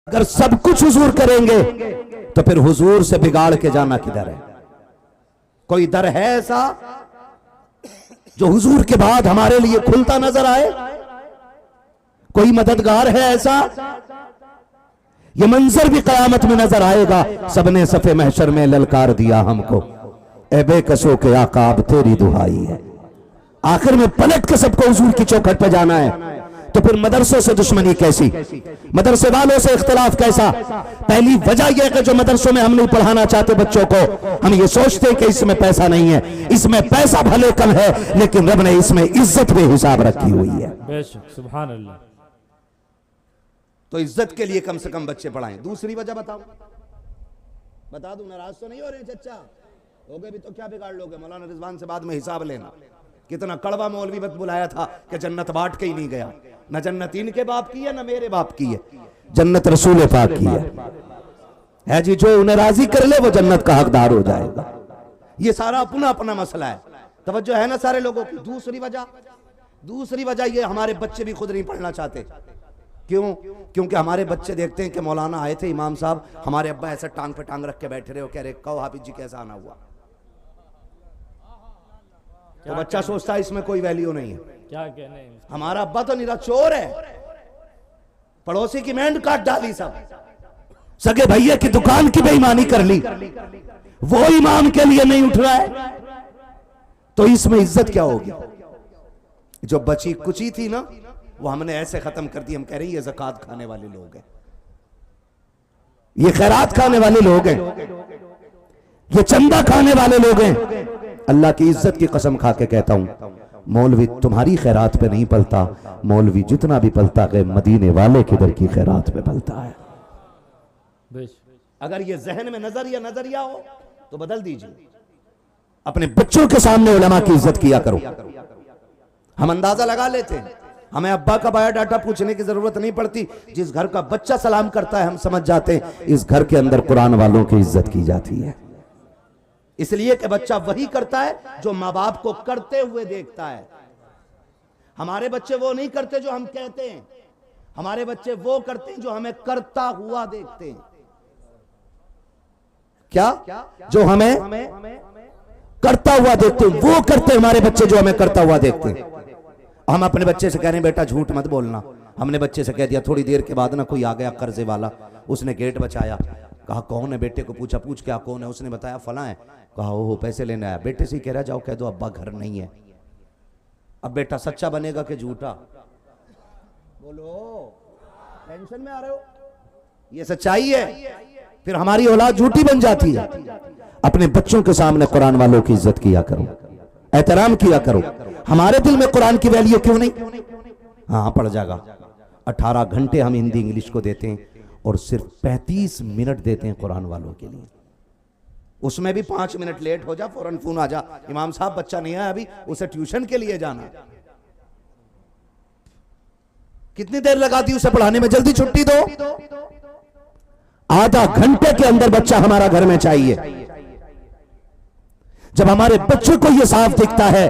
अगर सब कुछ हुजूर करेंगे तो फिर हुजूर से बिगाड़ के जाना किधर है? कोई दर है ऐसा जो हुजूर के बाद हमारे लिए खुलता नजर आए? कोई मददगार है ऐसा? ये मंजर भी कयामत में नजर आएगा। सबने सफे महशर में ललकार दिया हमको, ए बेकसों के आका अब तेरी दुहाई है। आखिर में पलट के सबको हुजूर की चौखट पे जाना है। तो फिर मदरसों से दुश्मनी कैसी, मदरसे वालों से इख्तिलाफ कैसा? पहली वजह यह कि जो मदरसों में हम नहीं पढ़ाना चाहते बच्चों को, हम ये सोचते हैं कि इसमें पैसा नहीं है। इसमें पैसा भले कम है लेकिन रब ने इसमें इज्जत पे हिसाब रखी हुई है। बेशक, सुभान अल्लाह। तो इज्जत के लिए कम से कम बच्चे पढ़ाएं। दूसरी वजह बताओ, बता दूं, नाराज तो नहीं हो रहे चचा? हो गए भी तो क्या बिगाड़ लोगे? मौलाना रिजवान से बाद में हिसाब लेना। कितना कड़वा मौलवी बत बुलाया था कि जन्नत बांट के ही नहीं गया। न जन्नत इनके बाप की है न मेरे बाप की है, जन्नत रसूल पाक की है जी। जो उन्हें राजी कर ले वो जन्नत का हकदार हो जाएगा। ये सारा अपना अपना मसला है। तवज्जो है ना सारे लोगों की? दूसरी वजह ये हमारे बच्चे भी खुद नहीं पढ़ना चाहते। क्यों? क्योंकि हमारे बच्चे देखते हैं कि मौलाना आए थे इमाम साहब, हमारे अब्बा ऐसे टांग पे टांग रख के बैठे रहे हो, कह रहे कहो हाफिज जी कैसा आना हुआ। तो बच्चा सोचता है इसमें कोई वैल्यू नहीं है। क्या कहने, हमारा अब्बा तो निरा चोर है, पड़ोसी की मेंढ काट डाली, सब सगे भैया की दुकान की बेईमानी कर ली, वो इमाम के लिए नहीं उठ रहा है। तो इसमें इज्जत क्या होगी? जो बची कुची थी ना वो हमने ऐसे खत्म कर दी। हम कह रहे हैं ये ज़कात खाने वाले लोग हैं, ये खैरात खाने वाले लोग हैं, ये चंदा खाने वाले लोग हैं। अल्लाह की इज्जत की कसम खा के कहता हूं, मौलवी तुम्हारी खैरात पे नहीं पलता, मौलवी जितना भी पलता है मदीने वाले किधर की खैरात पे पलता है। अगर ये जहन में नजरिया हो तो बदल दीजिए। अपने बच्चों के सामने उलमा की इज्जत किया करो। हम अंदाजा लगा लेते हैं, हमें अब्बा का बायोडाटा पूछने की जरूरत नहीं पड़ती। जिस घर का बच्चा सलाम करता है हम समझ जाते हैं इस घर के अंदर कुरान वालों की इज्जत की जाती है। इसलिए कि बच्चा वही करता है जो माँ बाप को करते हुए देखता है। हमारे बच्चे वो नहीं करते जो हम कहते हैं, हमारे बच्चे वो करते हैं जो हमें करता हुआ देखते हैं। क्या? जो हमें करता हुआ देखते हैं वो करते हैं हमारे बच्चे, जो हमें करता हुआ देखते हैं। हम अपने बच्चे से कह रहे हैं बेटा झूठ मत बोलना। हमने बच्चे से कह दिया, थोड़ी देर के बाद ना कोई आ गया कर्जे वाला, उसने गेट बचाया। कहा कौन है? बेटे को पूछा, पूछ क्या कौन है? उसने बताया फला है। कहा ओहो पैसे लेने आया। बेटे से ही कह रहा जाओ कह दो अब्बा घर नहीं है। अब बेटा सच्चा बनेगा कि झूठा? बोलो, टेंशन में आ रहे हो? ये सच्चाई है। फिर हमारी औलाद झूठी बन जाती है। अपने बच्चों के सामने कुरान वालों की इज्जत किया करो, एहतराम किया करो। हमारे दिल में कुरान की वैल्यू क्यों नहीं? हाँ पढ़ जाएगा। 18 घंटे हम हिंदी इंग्लिश को देते हैं और सिर्फ 35 मिनट देते हैं कुरान वालों के लिए। उसमें भी 5 मिनट लेट हो जा फौरन फोन आ जा, इमाम साहब बच्चा नहीं आया अभी, उसे ट्यूशन के लिए जाना। कितनी देर लगा दी उसे पढ़ाने में? जल्दी छुट्टी दो। आधा घंटे के अंदर बच्चा हमारा घर में चाहिए। जब हमारे बच्चों को यह साफ दिखता है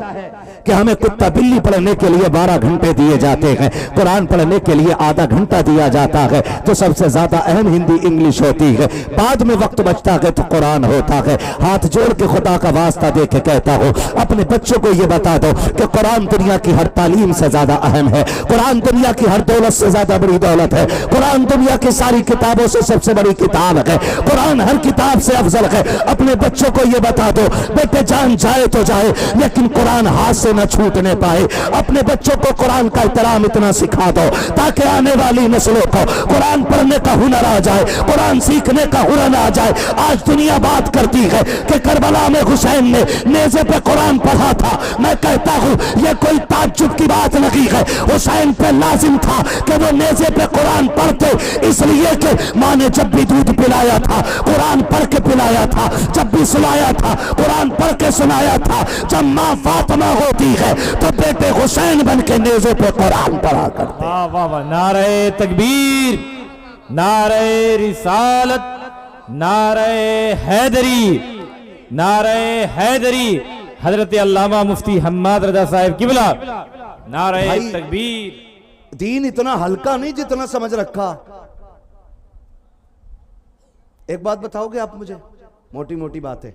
कि हमें कुत्ता बिल्ली पढ़ने के लिए 12 घंटे दिए जाते हैं, कुरान पढ़ने के लिए आधा घंटा दिया जाता है, तो सबसे ज्यादा अहम हिंदी इंग्लिश होती है, बाद में वक्त बचता है तो कुरान होता है। हाथ जोड़ के खुदा का वास्ता दे के कहता हूं, अपने बच्चों को यह बता दो कि कुरान दुनिया की हर तालीम से ज्यादा अहम है, कुरान दुनिया की हर दौलत से ज्यादा बड़ी दौलत है, कुरान दुनिया की सारी किताबों से सबसे बड़ी किताब है, कुरान हर किताब से अफजल है। अपने बच्चों को यह बता दो बेटे जान जाए तो जाए लेकिन कुरान हाथ से न छूटने पाए। अपने बच्चों को कुरान का एहतराम इतना सिखा दो ताकि आने वाली नस्लों को कुरान पढ़ने का हुनर आ जाए, कुरान सीखने का हुनर आ जाए। आज दुनिया बात करती है कि करबला में हुसैन ने नेज़े पे कुरान पढ़ा था। मैं कहता हूं यह कोई ताज्जुब की बात नहीं है, हुसैन पे लाजिम था कि वो नेज़े पे कुरान पढ़ते, इसलिए कि मां ने जब भी दूध पिलाया था कुरान पढ़ के पिलाया था, जब भी सुलाया था कुरान पढ़ के सुनाया था। जब मां फातिमा होती है तो बेटे हुसैन बन के नेज़े पे कुरान पढ़ा करते। वाह वाह वाह, नारे तकबीर, नारे रिसालत, नारे हैदरी, नारे हैदरी। हजरत अल्लामा मुफ्ती हम्माद रजा साहिब किबला, नारे तकबीर। दीन इतना हल्का नहीं जितना समझ रखा। एक बात बताओगे आप मुझे, मोटी मोटी बात है,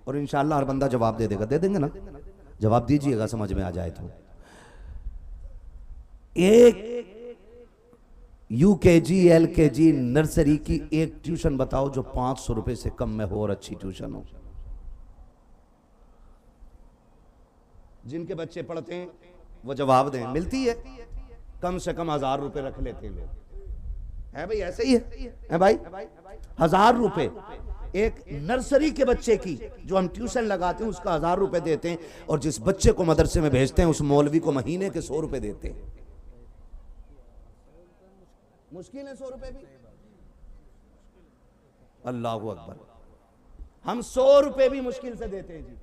और इंशाअल्लाह हर बंदा जवाब दे देगा, दे देंगे ना, जवाब दीजिएगा समझ में आ जाए तो। एक यूकेजी एलकेजी नर्सरी की एक ट्यूशन बताओ जो 500 रुपए से कम में हो और अच्छी ट्यूशन हो। जिनके बच्चे पढ़ते हैं वो जवाब दें, मिलती है कम से कम 1000 रुपए रख लेते हैं लोग, है भाई, ऐसे ही है भाई, 1000 रुपए एक नर्सरी के बच्चे की जो हम ट्यूशन लगाते हैं उसका 1000 रुपए देते हैं, और जिस बच्चे को मदरसे में भेजते हैं उस मौलवी को महीने के 100 रुपए देते हैं। मुश्किल है 100 रुपए भी, अल्लाह अकबर, हम 100 रुपए भी मुश्किल से देते हैं जी।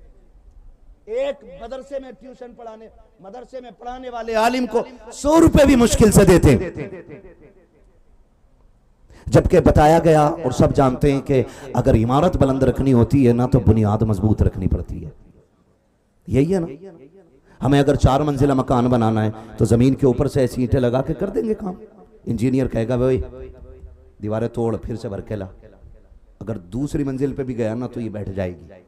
एक मदरसे में ट्यूशन पढ़ाने, मदरसे में पढ़ाने वाले आलिम को 100 रुपए भी मुश्किल से देते हैं। जबकि बताया गया और सब जानते हैं कि अगर इमारत बुलंद रखनी होती है ना तो बुनियाद मजबूत रखनी पड़ती है, यही है ना। हमें अगर 4 मंजिला मकान बनाना है तो जमीन के ऊपर से ऐसी ईंटें लगा के कर देंगे काम। इंजीनियर कहेगा भाई दीवारें तोड़ फिर से भर के ला, अगर दूसरी मंजिल पे भी गया ना तो ये बैठ जाएगी,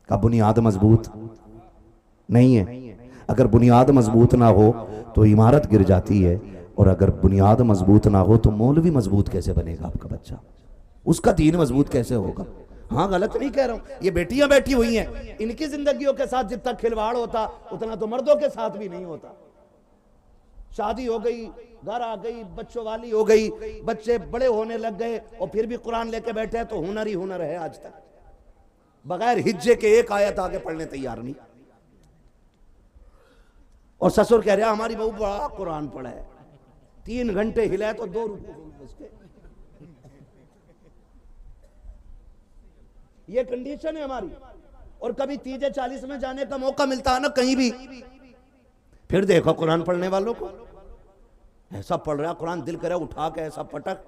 का बुनियाद मजबूत नहीं है। अगर बुनियाद मजबूत ना हो तो इमारत गिर जाती है, और अगर बुनियाद मजबूत ना हो तो मौलवी मजबूत कैसे बनेगा आपका बच्चा, उसका दीन मजबूत कैसे होगा। हाँ गलत नहीं कह रहा हूं, ये बेटियां बैठी हुई हैं, इनकी जिंदगियों के साथ जितना खिलवाड़ होता उतना तो मर्दों के साथ भी नहीं होता। शादी हो गई, घर आ गई, बच्चों वाली हो गई, बच्चे बड़े होने लग गए और फिर भी कुरान लेके बैठे हैं तो हुनर ही हुनर है। आज तक बगैर हिज्जे के एक आयत आगे पढ़ने तैयार नहीं, और ससुर कह रहा हमारी बहू बड़ा कुरान पढ़ा है, 3 घंटे हिलाए तो 2 रुपए उसके। ये कंडीशन है हमारी। और कभी 30-40 में जाने का मौका मिलता है ना कहीं भी, फिर देखो कुरान पढ़ने वालों को, ऐसा पढ़ रहा कुरान दिल करे उठा के ऐसा पटक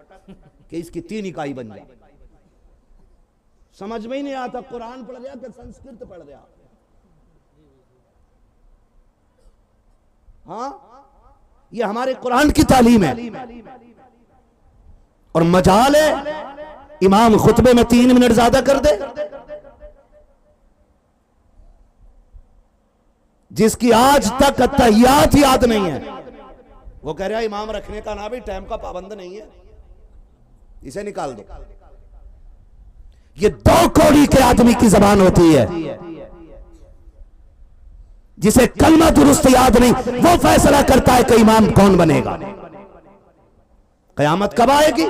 कि इसकी 3 इकाई बन जाए। समझ में ही नहीं आता कुरान पढ़ रहा कि संस्कृत पढ़ रहा। हाँ ये हमारे कुरान की तालीम है। और मजाल है इमाम खुतबे में 3 मिनट ज्यादा कर दे, जिसकी आज तक अत्तहियात याद नहीं है, वो कह रहा है इमाम रखने का ना भी टाइम का पाबंद नहीं है, इसे निकाल दो। ये 2 कौड़ी के आदमी की जबान होती है, जिसे कलमा दुरुस्त याद नहीं, वो फैसला करता है कि इमाम कौन बनेगा। कयामत कब आएगी?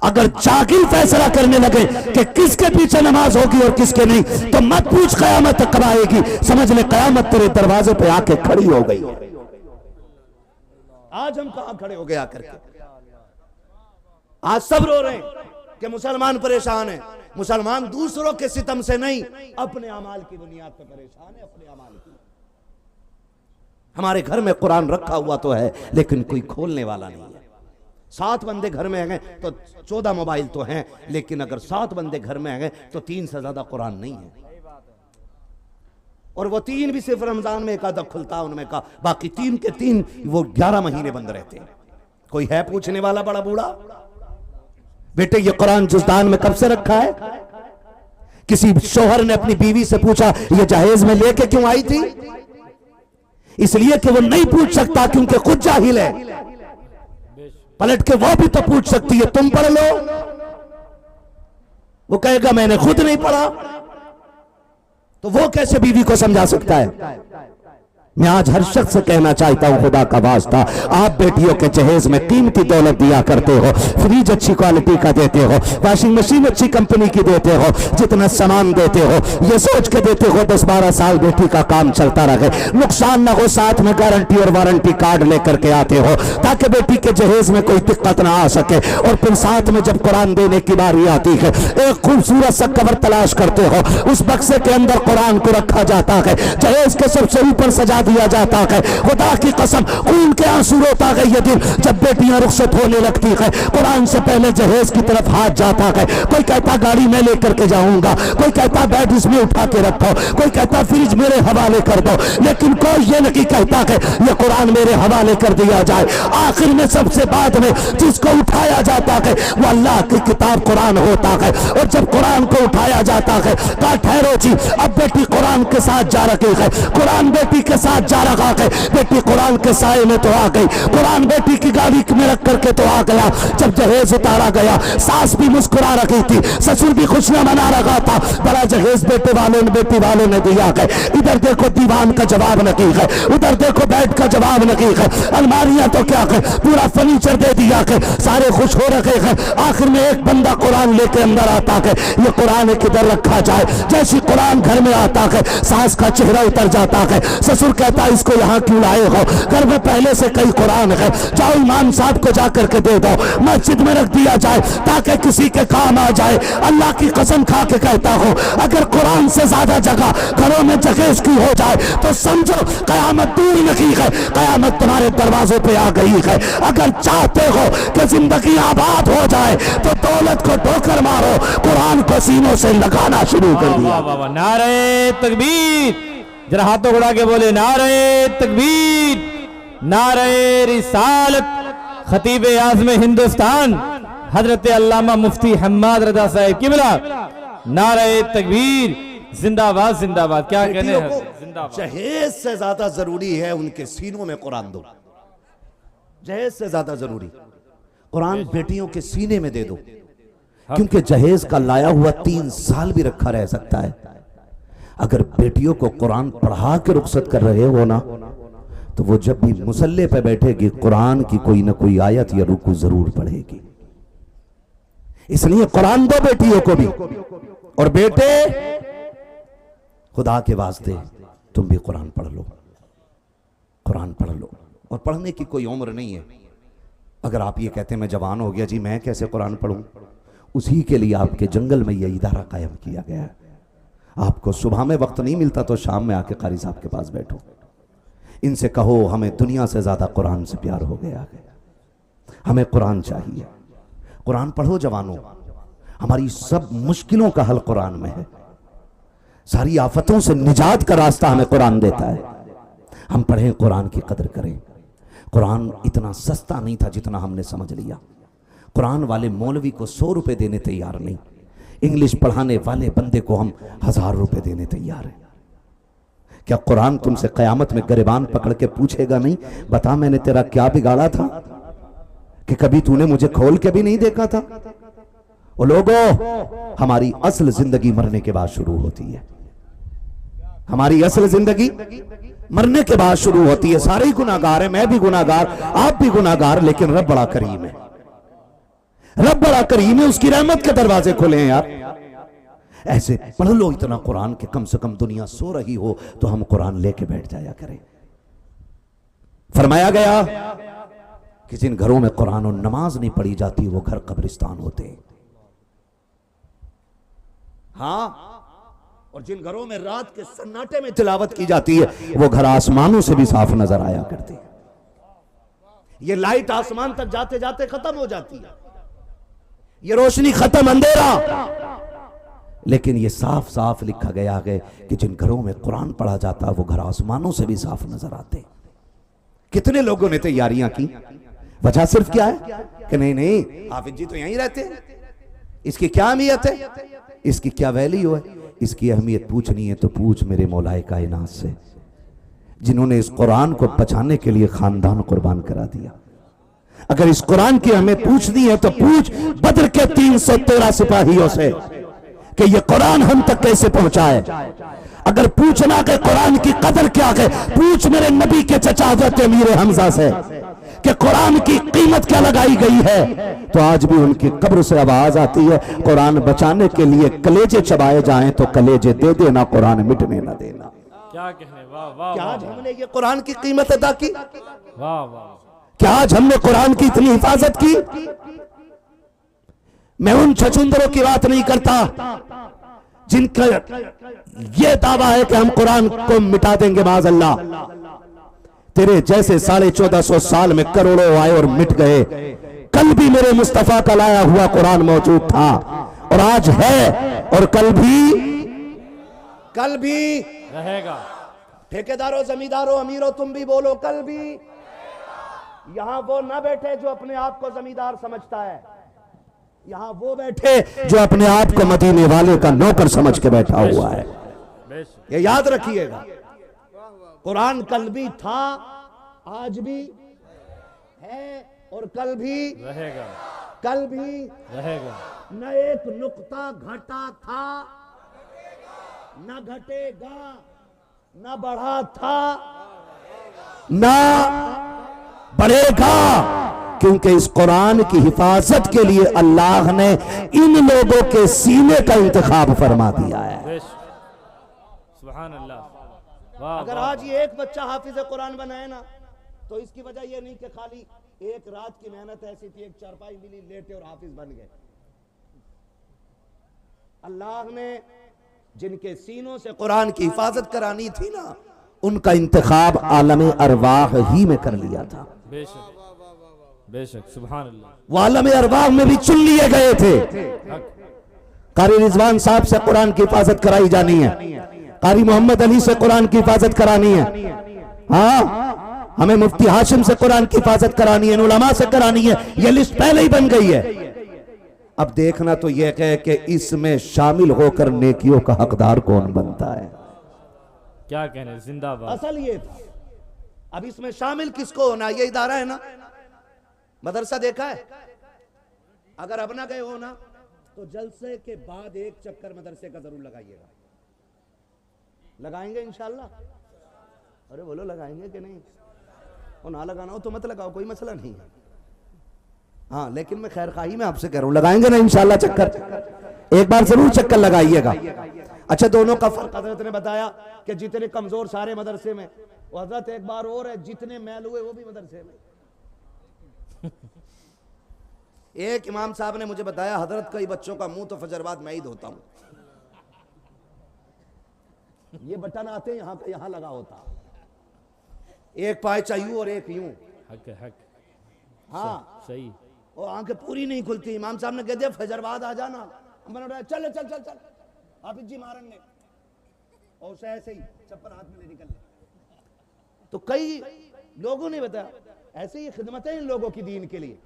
अगर जाकिर फैसला करने लगे कि किसके पीछे नमाज होगी और किसके नहीं, तो मत पूछ कयामत कब आएगी, समझ ले कयामत तेरे दरवाजे पे आके खड़ी हो गई। आज हम कहां खड़े हो गए आकर के? आज सब रो रहे हैं कि मुसलमान परेशान है। मुसलमान दूसरों के सितम से नहीं, अपने अमाल की बुनियाद पर परेशान है, अपने अमाल की। हमारे घर में कुरान रखा हुआ तो है लेकिन कोई खोलने वाला नहीं है। 7 बंदे घर में हैं तो 14 मोबाइल तो हैं, लेकिन अगर 7 बंदे घर में हैं तो 3 से ज्यादा कुरान नहीं है। और वो 3 भी सिर्फ रमजान में एक आधा खुलता उनमें का, बाकी 3 के 3 वो 11 महीने बंद रहते हैं। कोई है पूछने वाला बड़ा बूढ़ा? बेटे ये कुरान जुज़दान में कब से रखा है? किसी शोहर ने अपनी बीवी से पूछा ये जहेज में लेके क्यों आई थी? इसलिए कि वो नहीं पूछ सकता क्योंकि खुद जाहिल है। पलट के वो भी तो पूछ सकती है, तुम पढ़ लो। वो कहेगा मैंने खुद नहीं पढ़ा, तो वो कैसे बीवी को समझा सकता है? मैं आज हर शख्स से कहना चाहता हूं, खुदा का वास्ता, आप बेटियों के जहेज में कीमती दौलत दिया करते हो, फ्रिज अच्छी क्वालिटी का देते हो, वॉशिंग मशीन अच्छी कंपनी की देते हो, जितना सामान देते हो ये सोच के देते हो 10-12 साल बेटी का काम चलता रहे, नुकसान ना हो। साथ में गारंटी और वारंटी कार्ड लेकर के आते हो ताकि बेटी के जहेज में कोई दिक्कत ना आ सके। और फिर साथ में जब कुरान देने की बारी आती है, एक खूबसूरत सा कवर तलाश करते हो, उस बक्से के अंदर कुरान को रखा जाता है, जहेज के सबसे ऊपर सजा दिया जाता है। खुदा की कसम खून के आंसू रोता है ये दिन जब बेटियां रुखसत होने लगती है। कुरान से पहले जहेज की तरफ हाथ जाता है। कोई कहता गाड़ी में लेकर के जाऊंगा, कोई कहता बेड इसमें उठा के रखो, कोई कहता फ्रिज मेरे हवाले कर दो, लेकिन कोई ये नहीं कहता है ये कुरान मेरे हवाले कर दिया जाए। आखिर में सबसे बाद में जिसको उठाया जाता है वो अल्लाह की किताब कुरान होता है। और जब कुरान को उठाया जाता है कहा ठहरो जी, अब बेटी कुरान के साथ जा रही है, कुरान बेटी के साथ जा रहा है, बेटी कुरान के साए में तो आ गई, कुरान बेटी की गाड़ी में रख करके तो आ गया। जब जहेज उतारा गया सास भी मुस्कुरा रही थी, ससुर भी खुशियां मना रहा था, बड़ा जहेज बेटे वालों ने बेटी वालों ने दिया है। इधर देखो दीवान का जवाब नहीं है, उधर देखो बेड का जवाब नहीं है, अलमारियां तो क्या है पूरा फर्नीचर दे दिया है, सारे खुश हो रखे हैं। आखिर में एक बंदा कुरान लेके अंदर आता है, ये कुरान किधर रखा जाए। जैसे कुरान घर में आता है सास का चेहरा उतर जाता है, ससुर कहता इसको यहाँ क्यों लाए हो, घर में पहले से कई कुरान है, जाओ इमाम साहब को जाकर के दे दो, मस्जिद में रख दिया जाए ताकि किसी के काम आ जाए। अल्लाह की कसम खा के कहता हूं अगर कुरान से ज्यादा जगह घरों में जगह इसकी हो जाए तो समझो कयामत दूर नहीं है, कयामत तुम्हारे दरवाजों पे आ गई है। अगर चाहते हो कि जिंदगी आबाद हो जाए तो दौलत को ठोकर मारो, कुरान को सीनों से लगाना शुरू कर दिया। नारे तकबीर, जरा हाथों उड़ा के बोले नारे तकबीर, नारे रिसालत। खतीब आज़म हिंदुस्तान हजरत अल्लामा मुफ्ती हम्माद रजा साहब किबला, नारे तकबीर, जिंदाबाद जिंदाबाद। क्या कहने हैं, जिंदाबाद। जहेज से ज्यादा जरूरी है उनके सीनों में कुरान दो, जहेज से ज्यादा जरूरी कुरान बेटियों के सीने में दे दो, क्योंकि जहेज का लाया हुआ 3 साल भी रखा रह सकता है। अगर बेटियों को कुरान पढ़ा के रुखसत कर रहे हो ना तो वो जब भी मुसल्ले पे बैठेगी कुरान की कोई ना कोई आयत या रुकू जरूर पढ़ेगी। इसलिए कुरान दो बेटियों को भी, और बेटे खुदा के वास्ते तुम भी कुरान पढ़ लो, कुरान पढ़ लो। और पढ़ने की कोई उम्र नहीं है। अगर आप ये कहते हैं मैं जवान हो गया जी मैं कैसे कुरान पढ़ूं, उसी के लिए आपके जंगल में यह इदारा कायम किया गया है। आपको सुबह में वक्त नहीं मिलता तो शाम में आके कारी साहब के पास बैठो, इनसे कहो हमें दुनिया से ज्यादा कुरान से प्यार हो गया है, हमें कुरान चाहिए। कुरान पढ़ो जवानों, हमारी सब मुश्किलों का हल कुरान में है, सारी आफतों से निजात का रास्ता हमें कुरान देता है। हम पढ़ें, कुरान की कदर करें। कुरान इतना सस्ता नहीं था जितना हमने समझ लिया। कुरान वाले मौलवी को 100 रुपए देने तैयार नहीं, इंग्लिश पढ़ाने वाले बंदे को हम 1000 रुपए देने तैयार हैं। क्या कुरान तुमसे कयामत में गिरबान पकड़ के पूछेगा नहीं, बता मैंने तेरा क्या बिगाड़ा था कि कभी तूने मुझे खोल के भी नहीं देखा था? ओ लोगों, हमारी असल जिंदगी मरने के बाद शुरू होती है। हमारी असल जिंदगी मरने के बाद शुरू होती है। सारे ही गुनाहगार हैं, मैं भी गुनाहगार, आप भी गुनाहगार, लेकिन रब बड़ा करीम है। रब बड़ा करीम है, उसकी रहमत के दरवाजे खुले हैं यार। ऐसे पढ़ लो इतना कुरान के कम से कम दुनिया सो रही हो तो हम कुरान लेके बैठ जाया करें। फरमाया गया कि जिन घरों में कुरान और नमाज नहीं पढ़ी जाती वो घर कब्रिस्तान होते हैं। हाँ, और जिन घरों में रात के सन्नाटे में तिलावत की जाती है वो घर आसमानों से भी साफ नजर आया करते हैं। ये लाइट आसमान तक जाते जाते खत्म हो जाती है, ये रोशनी खत्म, अंधेरा। लेकिन ये साफ साफ लिखा गया है कि जिन घरों में कुरान पढ़ा जाता है वो घर आसमानों से भी साफ नजर आते। कितने लोगों ने तैयारियां की, वजह सिर्फ क्या है कि नहीं नहीं हाफिज जी तो यहीं रहते हैं, इसकी क्या अहमियत है, इसकी क्या वैल्यू है? इसकी अहमियत पूछनी है तो पूछ मेरे मौलाए कायनात से, जिन्होंने इस कुरान को बचाने के लिए खानदान कुर्बान करा दिया। अगर इस कुरान की हमें पूछनी है तो पूछ बद्र के 313 सिपाहियों से कि ये कुरान हम तक कैसे पहुंचा है। अगर पूछना कि कुरान की कदर क्या है, पूछ मेरे नबी के चचा हज़रत अमीर हमजा से कि कुरान की कीमत क्या लगाई गई है। तो आज भी उनकी कब्र से आवाज आती है, कुरान बचाने के लिए कलेजे चबाए जाएं तो कलेजे दे देना, कुरान मिटने ना देना। क्या कहने, वाह वाह। क्या आज हमने ये कुरान की कीमत अदा की? वाह वाह। क्या आज हमने कुरान की इतनी हिफाजत की? मैं उन छछुंदरों की बात नहीं करता जिनका यह दावा है कि हम कुरान को मिटा देंगे माज़अल्लाह। तेरे जैसे 1450 साल में करोड़ों आए और मिट गए। कल भी मेरे मुस्तफा का लाया हुआ कुरान मौजूद था और आज है और कल भी रहेगा। ठेकेदारों, जमींदारों, अमीरों, तुम भी बोलो कल भी। यहां वो ना बैठे जो अपने आप को जमींदार समझता है, यहां वो बैठे जो अपने आप को मदीने वाले का नौकर समझ के बैठा हुआ है। ये याद रखिएगा, कुरान कल भी था, आज भी है और कल भी रहेगा। कल भी रहेगा। न एक नुक्ता घटा था, न घटेगा, न बढ़ा था, न बढ़ेगा, क्योंकि इस कुरान की हिफाजत के लिए अल्लाह ने इन लोगों के सीने का इंतखाब फरमा दिया है। सुभान अल्लाह। अगर आज ये एक बच्चा हाफिज कुरान बनाए ना, तो इसकी वजह ये नहीं कि खाली एक रात की मेहनत ऐसी थी, एक चारपाई मिली, लेटे और हाफिज बन गए। अल्लाह ने जिनके सीनों से कुरान की हिफाजत करानी थी ना, उनका इंतखाब आलम अरवाह ही में कर लिया था। बेशक बेशक, सुभान अल्लाह। वो आलम अरवाह में भी चुन लिए गए थे। कारी रिजवान साहब से कुरान की हिफाजत कराई जानी है, कारी मोहम्मद अली से कुरान की हिफाजत करानी है, हाँ हमें मुफ्ती हाशिम से कुरान की हिफाजत करानी है, उलमा से करानी है। यह लिस्ट पहले ही बन गई है। अब देखना तो यह है कि इसमें शामिल होकर नेकियों का हकदार कौन बनता है। क्या कहने, जिंदाबाद। असल ये था, अब इसमें शामिल किसको होना, ये इदारा है ना। मदरसा देखा है, अगर अब ना गए हो ना, तो जलसे के बाद एक चक्कर मदरसे का जरूर लगाइएगा। लगाएंगे इंशाल्लाह? अरे बोलो लगाएंगे कि नहीं? और ना लगाना हो तो मत लगाओ, कोई मसला नहीं है। हाँ, लेकिन मैं खैरखाही में आपसे कह रहा हूं, लगाएंगे ना इंशाल्लाह चक्कर? एक बार जरूर चक्कर लगाइएगा। अच्छा, दोनों का फर्क हजरत ने बताया कि जितने कमजोर सारे मदरसे में, वो हजरत एक बार और है, जितने मैल हुए वो भी मदरसे में। एक इमाम साहब ने मुझे बताया, हजरत कई बच्चों का मुंह तो फजर बाद मैं ही धोता हूं। ये बटन आते हैं यहाँ पे, यहाँ लगा होता, एक पायचा यूं और एक यूं। हक है, हक। हाँ सही। और आंखें पूरी नहीं खुलती। इमाम साहब ने कह दिया फजर बाद आ जाना। मैंने चल चल चल चल, हाफिज जी मारन ने, और उसे ऐसे ही चप्पल हाथ में ले निकल। तो कई लोगों ने बताया, ऐसे ही खिदमतें इन लोगों की दीन के लिए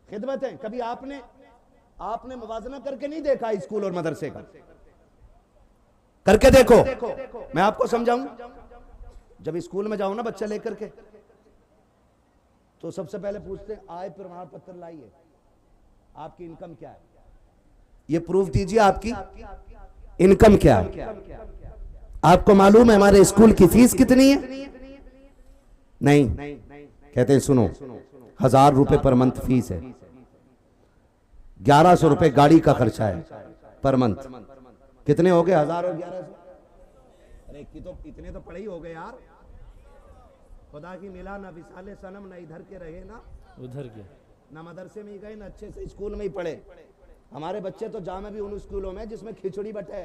खिदमतें। कभी आपने मुवाजना करके नहीं देखा स्कूल और मदरसे का? करके देखो, मैं आपको समझाऊं। जब स्कूल में जाओ ना बच्चा लेकर के, तो सबसे पहले पूछते हैं आय प्रमाण पत्र लाइए, आपकी इनकम क्या है, ये प्रूफ दीजिए आपकी इनकम क्या है। आपको मालूम है हमारे स्कूल की फीस कितनी है? नहीं कहते हैं, सुनो, 1000 रुपए पर मंथ फीस है, 1100 रुपए गाड़ी का खर्चा है पर मंथ। कितने हो गए? 1000 और 1100। अरे तो इतने तो पढ़े ही हो गए यार। खुदा की मिला ना विसाले सनम, ना इधर के रहे ना उधर के, ना मदरसे में ही गए, ना अच्छे से स्कूल में ही पढ़े। हमारे बच्चे तो जामे भी उन स्कूलों में जिसमें खिचड़ी बटे।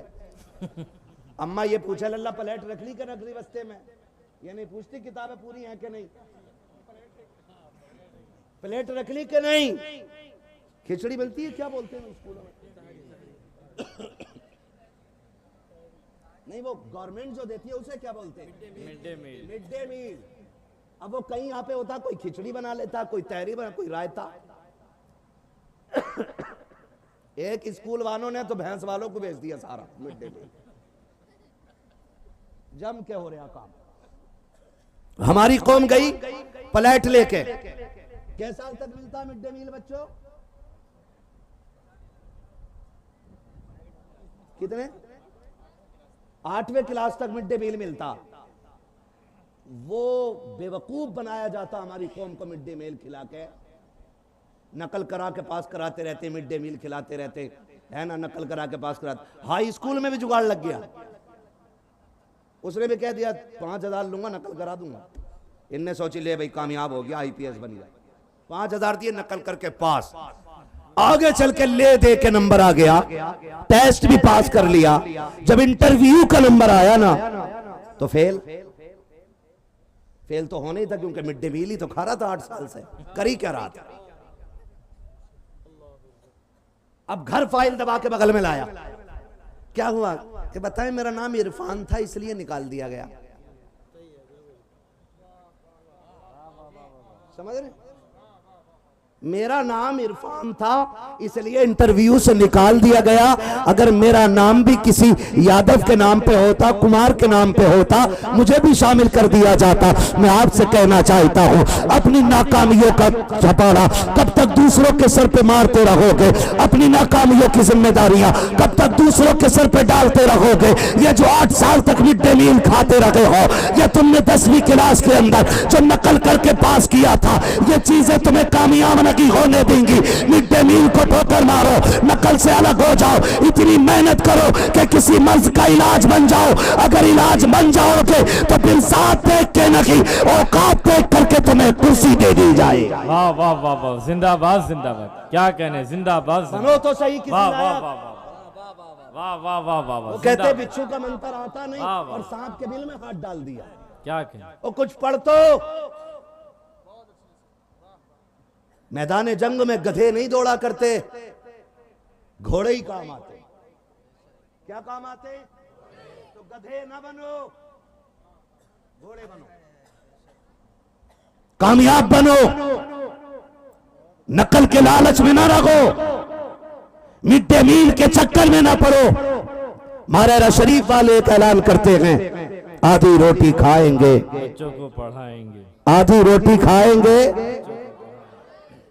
अम्मा ये पूछा लल्ला प्लेट रख ली कर रख ली बस्ते में, ये नहीं पूछती किताबें पूरी हैं कि नहीं, प्लेट रख ली कि नहीं, खिचड़ी बनती है क्या बोलते हैं स्कूलों में? नहीं, वो गवर्नमेंट जो देती है उसे क्या बोलते हैं? Mid day meal. Mid day meal. अब वो कहीं यहाँ पे होता, कोई खिचड़ी बना लेता, कोई तहरी बना, कोई रायता। एक स्कूल वालों ने तो भैंस वालों को भेज दिया सारा मिड डे मील। जम के हो रहा काम। हमारी कौम गई प्लेट लेके। कैसे साल तक मिलता मिड डे मील बच्चों? कितने? 8वें क्लास तक मिड डे मील मिलता। वो बेवकूफ बनाया जाता हमारी कौम को मिड डे मील खिला के, नकल करा के पास कराते रहते, मिड डे मील खिलाते रहते है ना, नकल करा के पास कराते। हाई स्कूल में भी जुगाड़ लग गया, उसने भी कह दिया 5000 लूंगा नकल करा दूंगा। इनने सोची ले भाई कामयाब हो गया, IPS बन गया, 5000 दिए, नकल करके पास। आगे चल के ले दे के नंबर आ गया, टेस्ट भी पास कर लिया, जब इंटरव्यू का नंबर आया ना तो फेल। फेल तो होने ही था, क्योंकि मिड डे मील ही तो खा रहा था 8 साल से, करी क्या रहा था। अब घर फाइल दबा के बगल में लाया, क्या हुआ कि बताएं मेरा नाम इरफान था इसलिए निकाल दिया गया। समझ रहे, मेरा नाम इरफान था इसलिए इंटरव्यू से निकाल दिया गया। अगर मेरा नाम भी किसी यादव के नाम पे होता, कुमार के नाम पे होता, मुझे भी शामिल कर दिया जाता। मैं आपसे कहना चाहता हूं, अपनी नाकामियों का झपाड़ा कब तक दूसरों के सर पे मारते रहोगे? अपनी नाकामियों की जिम्मेदारियां कब तक दूसरों के सर पे डालते रहोगे? ये जो 8 साल तक मिड डे मील खाते रहे हो, ये तुमने 10वीं क्लास के अंदर जो नकल करके पास किया था, ये चीजें तुम्हें कामयाब नहीं होने देंगी। मिड डे मील को ठोकर मारो, नकल से अलग हो जाओ, इतनी मेहनत करो कि किसी मर्ज का इलाज बन जाओ। अगर इलाज बन जाओगे तो फिर साथ देख के नहीं, औकात देख करके तुम्हें कुर्सी दे दी जाएगी। वाह वाह वाह वाह, जिंदाबाद जिंदाबाद, क्या कहने, जिंदाबाद बनो तो सही किसी वाह वाह लायक। वाह वाह वाह वाह वाह वाह, वो कहते बिच्छू का मंत्र आता नहीं वाह, वाह। और सांप के बिल में हाथ डाल दिया। क्या कहने, वो कुछ पढ़ तो। मैदान जंग में गधे नहीं दौड़ा करते, घोड़े ही काम आते। क्या काम आते? तो गधे ना बनो, घोड़े बनो, कामयाब बनो, नकल के लालच में ना रहो, मिड डे मील के चक्कर में ना पड़ो। मारेरा शरीफ वाले एक ऐलान करते हैं, आधी रोटी खाएंगे, बच्चों को पढ़ाएंगे, आधी रोटी खाएंगे।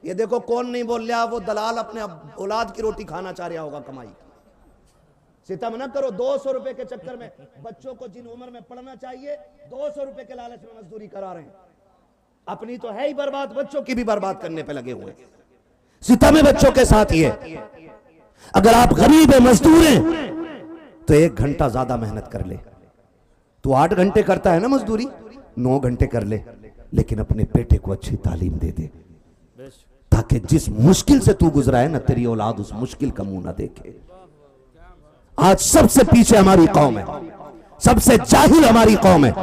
ये देखो कौन नहीं बोल रहा, वो दलाल अपने औलाद की रोटी खाना चाह रहा होगा कमाई। सितम न करो, 200 रुपए के चक्कर में बच्चों को जिन उम्र में पढ़ना चाहिए 200 रुपए के लालच में मजदूरी करा रहे हैं। अपनी तो है ही बर्बाद, बच्चों की भी बर्बाद करने पे लगे हुए। सितम बच्चों के साथ ही है। अगर आप गरीब है, मजदूर हैं, तो 1 घंटा ज्यादा मेहनत कर ले। तू 8 घंटे करता है ना मजदूरी, 9 घंटे कर ले, लेकिन अपने बेटे को अच्छी तालीम दे दे, ताकि जिस मुश्किल से तू गुजरा है ना, तेरी औलाद उस मुश्किल का मुंह ना देखे। आज सबसे पीछे हमारी कौम है, सबसे जाहिल हमारी कौम है,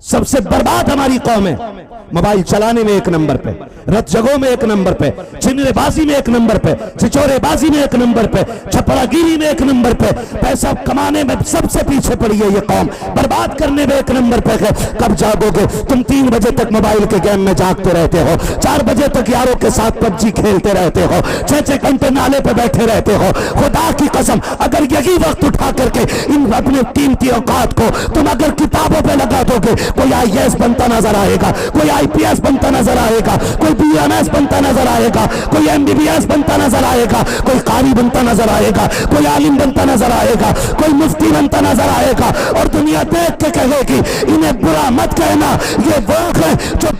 सबसे बर्बाद हमारी कौम है। मोबाइल चलाने में 1 नंबर पे, रत जगहों में 1 नंबर पे, छिनरेबाजी में 1 नंबर पे, छिचोरेबाजी में 1 नंबर पे, छपड़ागिरी में 1 नंबर पे, पैसा कमाने में सबसे पीछे पड़ी है ये कौम, बर्बाद करने में 1 नंबर पे है। कब जागोगे तुम? 3 बजे तक मोबाइल के गेम में जागते रहते हो, 4 बजे तक यारों के साथ पबजी खेलते रहते हो, 6-6 घंटे नाले पे बैठे रहते हो। खुदा की कसम, अगर यही वक्त उठा करके इन अपने कीमती औकात को तुम अगर किताबों पे लगा दोगे, कोई IAS बनता नजर आएगा, कोई IPS बनता नजर आएगा, कोई BMS बनता नजर आएगा, कोई MBBS बनता नजर आएगा, कोई कारी बनता नजर आएगा, कोई आलिम बनता नजर आएगा, कोई मुफ्ती बनता नजर आएगा। और दुनिया देख के कहेगी इन्हें बुरा मत कहना, ये वो है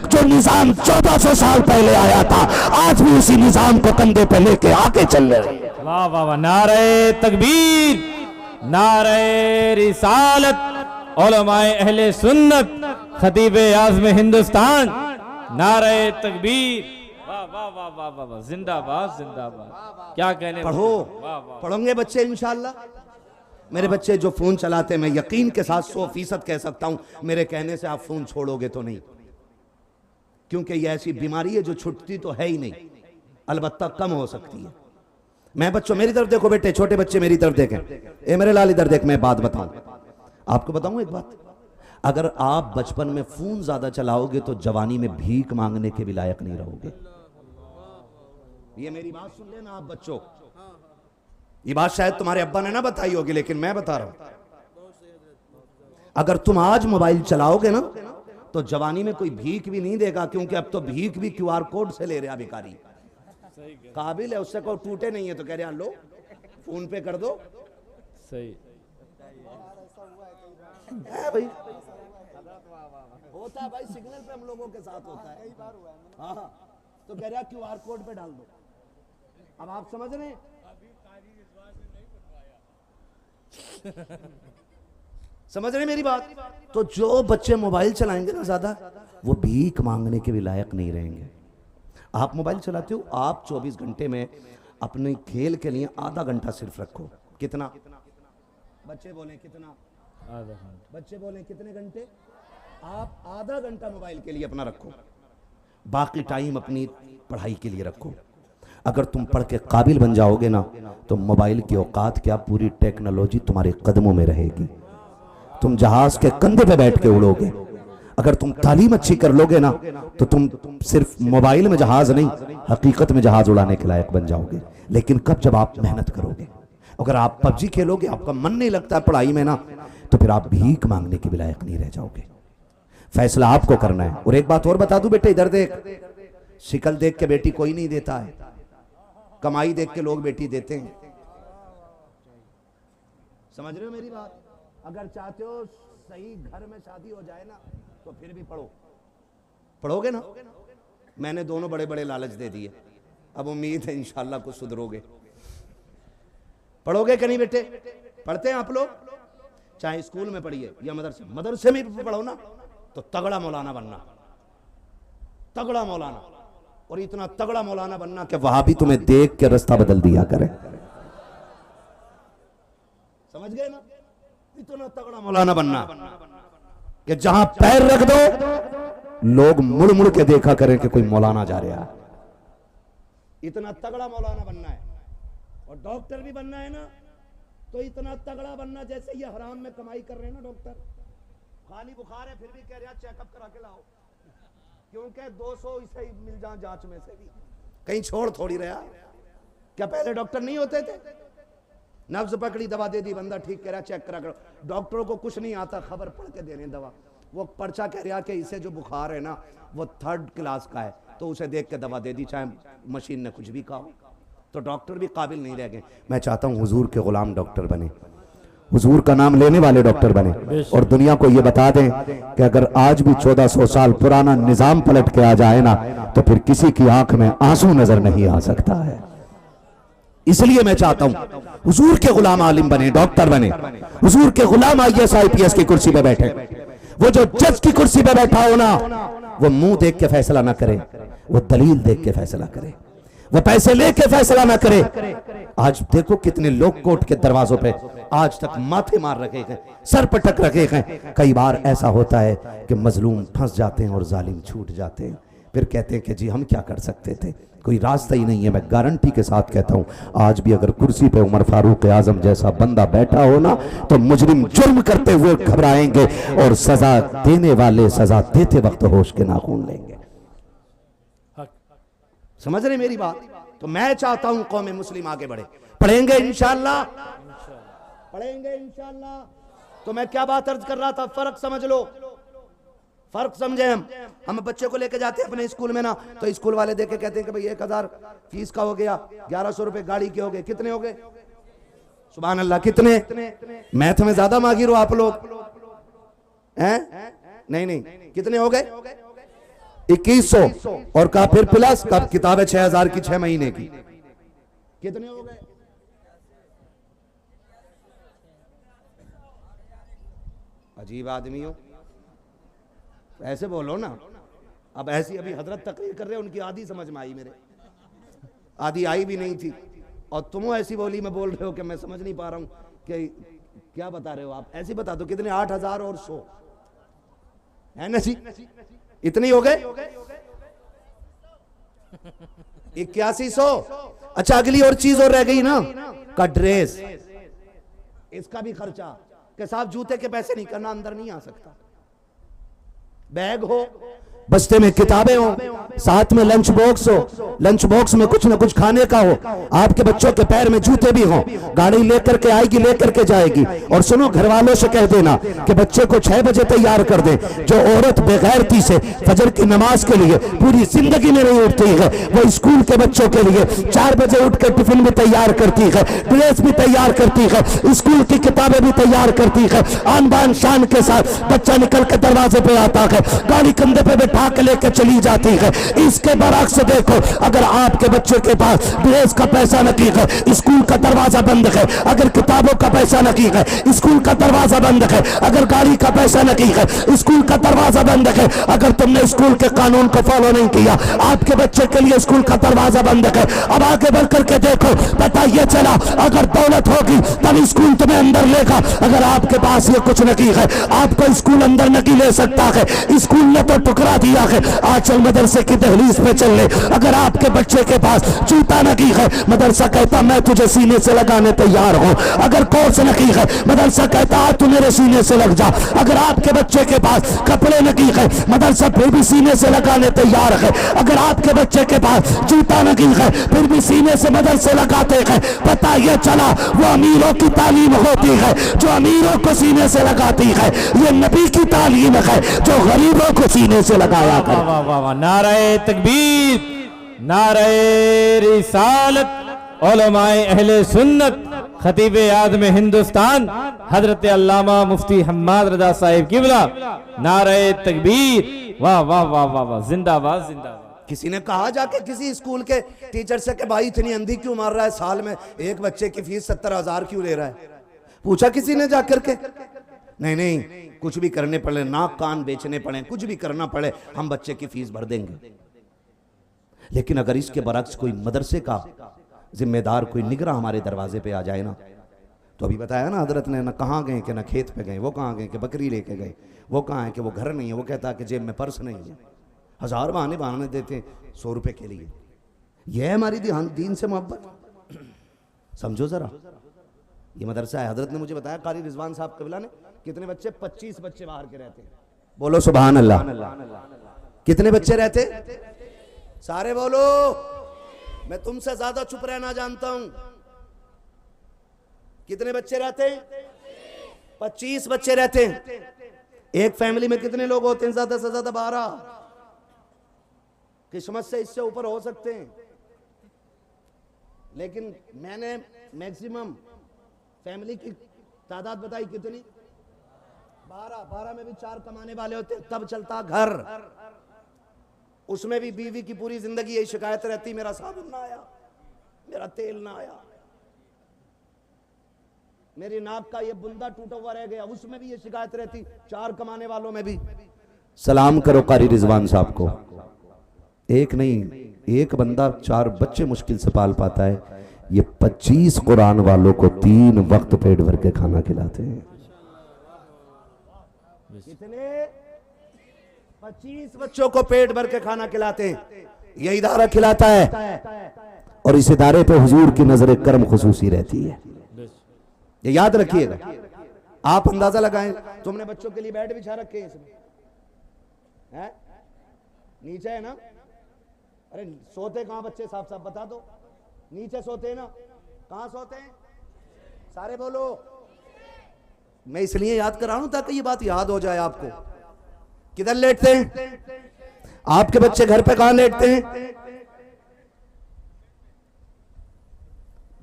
जो निजाम 1400 साल पहले आया था, आज भी उसी निजाम को कंधे पे लेके आगे चल रहे हैं। वाह वाह वाह, नारे तकबीर, नारे रिसालत, उलमाए अहले सुन्नत, खतीबे आज़म हिंदुस्तान, नारे तकबीर, वाह वाह वाह वाह वाह वाह, जिंदाबाद जिंदाबाद, क्या कहने। पढ़ो, वाह वाह, पढ़ोगे बच्चे इंशाल्लाह। मेरे बच्चे जो फोन चलाते, मैं यकीन के साथ 100% कह सकता हूं, मेरे कहने से आप फोन छोड़ोगे तो नहीं, क्योंकि ये ऐसी बीमारी है जो छुटती तो है ही नहीं, अलबत्ता कम हो सकती है। मैं बच्चों मेरी तरफ देखो बेटे, छोटे बच्चे मेरी तरफ देखें, ए मेरे लाल इधर देख। मैं बात बताऊं आपको, बताऊं एक बात, अगर आप बचपन में फोन ज्यादा चलाओगे तो जवानी में भीख मांगने के भी लायक नहीं रहोगे। ये मेरी बात सुन लेना आप बच्चों, ये बात शायद तुम्हारे अब्बा ने ना बताई होगी, लेकिन मैं बता रहा हूं। अगर तुम आज मोबाइल चलाओगे ना, तो जवानी में कोई भीख भी नहीं देगा, क्योंकि अब तो भीख भी QR कोड से ले रहा भिखारी। काबिल है, उससे कोई टूटे नहीं है तो कह रहे लो फोन पे कर दो। सही है भाई, होता है भाई, सिग्नल पे हम लोगों के साथ होता है। हाँ, तो कह रहा QR कोड पे डाल दो। अब आप समझ रहे हैं? समझ रहे मेरी बात? तो जो बच्चे मोबाइल चलाएंगे ना ज्यादा, वो भीख मांगने के भी लायक नहीं रहेंगे। आप मोबाइल चलाते हो, आप 24 घंटे में अपने खेल के लिए आधा घंटा सिर्फ रखो। कितना? बच्चे बोले कितना? आधा घंटा। बच्चे बोले कितने घंटे? आप आधा घंटा मोबाइल के लिए अपना रखो, बाकी टाइम अपनी पढ़ाई के लिए रखो। अगर तुम पढ़ के काबिल बन जाओगे ना तो मोबाइल की औकात क्या, पूरी टेक्नोलॉजी तुम्हारे कदमों में रहेगी। तुम जहाज के कंधे पे बैठ के उड़ोगे। अगर तुम तालीम अच्छी कर लोगे ना तो तुम सिर्फ मोबाइल में जहाज नहीं, हकीकत में जहाज उड़ाने के लायक बन जाओगे। लेकिन कब, जब आप मेहनत करोगे। अगर आप पबजी खेलोगे, आपका मन नहीं लगता पढ़ाई में ना, तो फिर आप भीख मांगने के भी लायक नहीं रह जाओगे। फैसला आपको करना है। और एक बात और बता दूं बेटे, इधर देख, शिकल देख के बेटी कोई नहीं देता है, कमाई देख के लोग बेटी देते हैं। समझ रहे हो मेरी बात? अगर चाहते हो सही घर में शादी हो जाए ना तो फिर भी पढ़ो, पढ़ोगे ना। मैंने दोनों बड़े बड़े लालच दे दिए, अब उम्मीद है इंशाल्लाह कुछ सुधरोगे। पढ़ोगे कि नहीं बेटे? पढ़ते हैं आप लोग? चाहे स्कूल में पढ़िए या मदरसे, मदरसे में भी पढ़ो ना तो तगड़ा मौलाना बनना, तगड़ा मौलाना। और इतना तगड़ा मौलाना बनना कि वहां भी तुम्हें देख के रास्ता बदल दिया करे। समझ गए ना? इतना तगड़ा मौलाना बनना कि जहां पैर रख दो लोग मुड़ मुड़ के देखा करें कि कोई मौलाना जा रहा है। इतना तगड़ा मौलाना बनना है। और डॉक्टर भी बनना है ना तो इतना तगड़ा बनना, जैसे ये हराम में कमाई कर रहे हैं ना डॉक्टर, खाली बुखार है फिर भी कह रहा चेकअप करा के लाओ, क्योंकि 200 इसे ही मिल जाए जांच में से भी, कहीं छोड़ थोड़ी रहा। क्या पहले डॉक्टर नहीं होते थे? नब्ज पकड़ी, दवा दे दी, बंदा ठीक कह रहा, चेक करा करो। डॉक्टरों को कुछ नहीं आता, खबर पढ़ के दे रहे दवा। वो पर्चा कह रहा कि इसे जो बुखार है ना वो 3rd क्लास का है, तो उसे देख के दवा दे दी, चाहे मशीन ने कुछ भी कहा। तो डॉक्टर भी काबिल नहीं रह गए। मैं चाहता हूँ हुजूर के गुलाम डॉक्टर बने, हुजूर का नाम लेने वाले डॉक्टर बने, और दुनिया को ये बता दें कि अगर आज भी 1400 साल पुराना निजाम पलट के आ जाए ना तो फिर किसी की आंख में आंसू नजर नहीं आ सकता है। इसलिए मैं चाहता हूं हुजूर के गुलाम आलिम बने, डॉक्टर बने, हुजूर के गुलाम IAS IPS की कुर्सी पे बैठे। वो जो जज की कुर्सी पे बैठा हो ना, वो मुंह देख के फैसला ना करे, वो दलील देख के फैसला करे, वो पैसे लेके फैसला ना करे। आज देखो कितने लोग कोर्ट के दरवाजों पे आज तक माथे मार रखे हैं, सर पटक रखे हैं। कई बार ऐसा होता है कि मजलूम फंस जाते हैं और जालिम छूट जाते हैं, फिर कहते हैं कि जी हम क्या कर सकते थे, कोई रास्ता ही नहीं है। मैं गारंटी के साथ कहता हूं, आज भी अगर कुर्सी पे उमर फारूक आजम जैसा बंदा बैठा हो ना तो मुजरिम जुर्म करते हुए घबराएंगे और सजा देने वाले सजा देते वक्त होश के नाखून लेंगे। समझ रहे मेरी बात? तो मैं चाहता हूं कौम मुस्लिम आगे बढ़े। पढ़ेंगे इंशाअल्लाह, पढ़ेंगे इंशाअल्लाह। तो मैं क्या बात अर्ज कर रहा था, फर्क समझ लो, फर्क समझे। हम बच्चे को लेके जाते हैं अपने स्कूल में ना तो स्कूल वाले देख के कहते हैं कि भाई 1000 फीस का हो गया, 1100 रुपए गाड़ी के हो गए। कितने हो गए? सुभान अल्लाह, कितने? मैथ में ज्यादा माहिर हो आप लोग हैं? नहीं, कितने हो गए? 2100। और का फिर प्लस कब किताबें 6000 की 6 महीने की, कितने हो गए? अजीब आदमी हो, ऐसे बोलो ना। अब ऐसी अभी हजरत तकरीर कर रहे हैं, उनकी आधी समझ में आई, मेरे आधी आई भी नहीं थी, और तुम ऐसी बोली में बोल रहे हो कि मैं समझ नहीं पा रहा हूं कि क्या बता रहे हो आप। ऐसी बता दो कितने? 8000 और 100 है ना जी? इतनी हो गए? 8100। अच्छा, अगली और चीज और रह गई ना, का ड्रेस, इसका भी खर्चा। कि साहब जूते के पैसे नहीं करना, अंदर नहीं आ सकता। बैग हो, बस्ते में किताबें हो, साथ में लंच बॉक्स हो, लंच बॉक्स में कुछ ना कुछ खाने का हो, आपके बच्चों के पैर में जूते भी हो, गाड़ी लेकर के आएगी, लेकर के जाएगी। और सुनो, घर वालों से कह देना कि बच्चे को 6 बजे तैयार कर दे। जो औरत बेगैरती से फजर की नमाज के लिए पूरी जिंदगी में नहीं उठती है, वो स्कूल के बच्चों के लिए 4 बजे उठकर टिफिन भी तैयार करती है, ड्रेस भी तैयार करती है, स्कूल की किताबें भी तैयार करती है। आन बान शान के साथ बच्चा निकल के दरवाजे पे आता है, गाड़ी कंधे पे उठा के लेके चली जाती है। इसके बरक्स देखो, अगर आपके बच्चे के पास ड्रेस का पैसा नहीं है, स्कूल का दरवाजा बंद है, अगर किताबों का पैसा नहीं है, स्कूल का दरवाजा बंद है, अगर गाड़ी का पैसा नहीं है, स्कूल का दरवाजा बंद है, अगर तुमने स्कूल के कानून को फॉलो नहीं किया, आपके बच्चे के लिए स्कूल का दरवाजा बंद है। अब आगे बढ़ करके देखो, पता ये चला अगर दौलत होगी तब स्कूल तुम्हें अंदर लेगा, अगर आपके पास ये कुछ नहीं है आपको स्कूल अंदर नहीं ले सकता है। स्कूल ने तो टुकरा दिया है, आज चल मदरसे की दहलीज पे चल ले। अगर आपके बच्चे के पास जूता नहीं है, मदरसा कहता मैं तुझे सीने से लगाने तैयार हूं। अगर कोर्स नहीं है, मदरसा कहता तू मेरे सीने से लग जा। अगर आपके बच्चे के पास कपड़े नहीं है, मदरसा फिर भी सीने से लगाने तैयार है। अगर आपके बच्चे के पास जूता नहीं है, फिर भी सीने से मदरसे लगाते हैं। पता ये चला वो अमीरों की तालीम होती है जो अमीरों को सीने से लगाती है, ये नबी की तालीम है जो गरीबों को सीने से लगाया वाह वाह वाह वाह, नारे तकबीर, नारे रिसालत, उलमाए अहले सुन्नत, खतीब आज़म हिंदुस्तान हजरत अल्लामा मुफ्ती हम्माद रजा साहिब किबला, नारे तकबीर, वाह वाह वाह वाह वाह, जिंदाबाद जिंदाबाद। किसी ने कहा जाके किसी स्कूल के टीचर से कि भाई इतनी अंधी क्यों मार रहा है, साल में एक बच्चे की फीस 70,000 क्यों ले रहा है? पूछा किसी ने जाकर के? नहीं नहीं, कुछ भी करने पड़े, नाक कान बेचने पड़े, कुछ भी करना पड़े, हम बच्चे की फीस भर देंगे। लेकिन अगर इसके बरक्स कोई मदरसे का जिम्मेदार, कोई निगरान हमारे दरवाजे पे आ जाए ना, तो अभी बताया ना हजरत ने, ना कहाँ गए कि ना खेत पे गए, वो कहाँ गए कि बकरी लेके गए, वो कहाँ है कि वो घर नहीं है, वो कहता है कि जेब में पर्स नहीं है। 1000 बहाने देते 100 रुपए के लिए। यह है हमारी दीन से मोहब्बत। समझो जरा, ये मदरसा है। हजरत ने मुझे बताया कारी रिजवान साहब कबिला ने, कितने बच्चे? 25 बच्चे बाहर के रहते हैं। बोलो सुभान अल्लाह। कितने बच्चे रहते? सारे बोलो। मैं तुमसे ज्यादा चुप रहना जानता हूं। कितने बच्चे रहते हैं? 25 बच्चे रहते हैं। एक फैमिली में कितने लोग होते हैं? ज्यादा से ज्यादा 12। किस्मत से इससे ऊपर हो सकते हैं, लेकिन मैंने मैक्सिमम फैमिली की तादाद बताई कितनी? 12 में भी 4 कमाने वाले होते, तब चलता घर। उसमें भी बीवी की पूरी जिंदगी यही शिकायत रहती, मेरा साबुन ना आया, मेरा तेल ना आया, मेरी नाक का ये बुंदा टूटा हुआ रह गया, उसमें भी ये शिकायत रहती। 4 कमाने वालों में भी। सलाम करो कारी रिजवान साहब को। एक नहीं, एक बंदा 4 बच्चे मुश्किल से पाल पाता है। ये 25 कुरान वालों को 3 वक्त पेट भर के खाना खिलाते हैं। कितने? 25 बच्चों को पेट भर के खाना खिलाते हैं। ये इदारा खिलाता है, और इस इदारे पे हुजूर की नजर करम खुसूसी रहती है। ये याद रखिएगा। आप अंदाजा लगाएं, तुमने बच्चों के लिए बेड बिछा रखे हैं इसमें, है? नीचे है ना? अरे सोते कहां बच्चे? साफ साफ बता दो। नीचे सोते हैं ना? कहां सोते हैं? सारे बोलो। मैं इसलिए याद कर रहा हूं ताकि ये बात याद हो जाए आपको। किधर लेटते हैं आपके बच्चे? घर पे कहां लेटते हैं?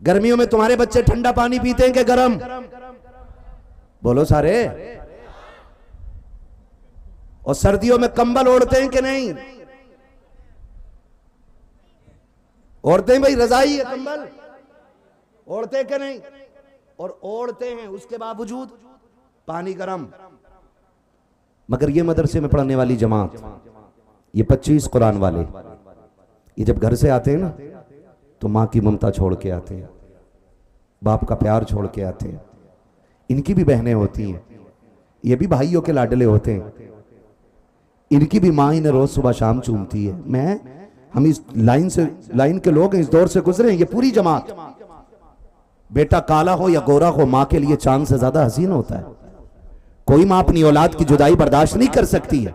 गर्मियों में तुम्हारे बच्चे ठंडा पानी पीते हैं कि गर्म? बोलो सारे। और सर्दियों में कंबल ओढ़ते हैं कि नहीं? ओढ़ते हैं भाई, रजाई है, कंबल ओढ़ते हैं कि नहीं? और ओढ़ते हैं, उसके बावजूद पानी गर्म। मगर ये मदरसे में पढ़ने वाली जमात, ये 25 कुरान वाले, ये जब घर से आते हैं ना, तो माँ की ममता छोड़ के आते हैं, बाप का प्यार छोड़ के आते हैं। इनकी भी बहनें होती हैं, ये भी भाइयों के लाडले होते हैं। इनकी भी माँ इन्हें रोज सुबह शाम चूमती है। हम इस लाइन के लोग हैं, इस दौर से गुजरे हैं। ये पूरी जमात, बेटा काला हो या गोरा हो, माँ के लिए चांद से ज्यादा हसीन होता है। कोई माँ अपनी औलाद की जुदाई बर्दाश्त नहीं कर सकती है,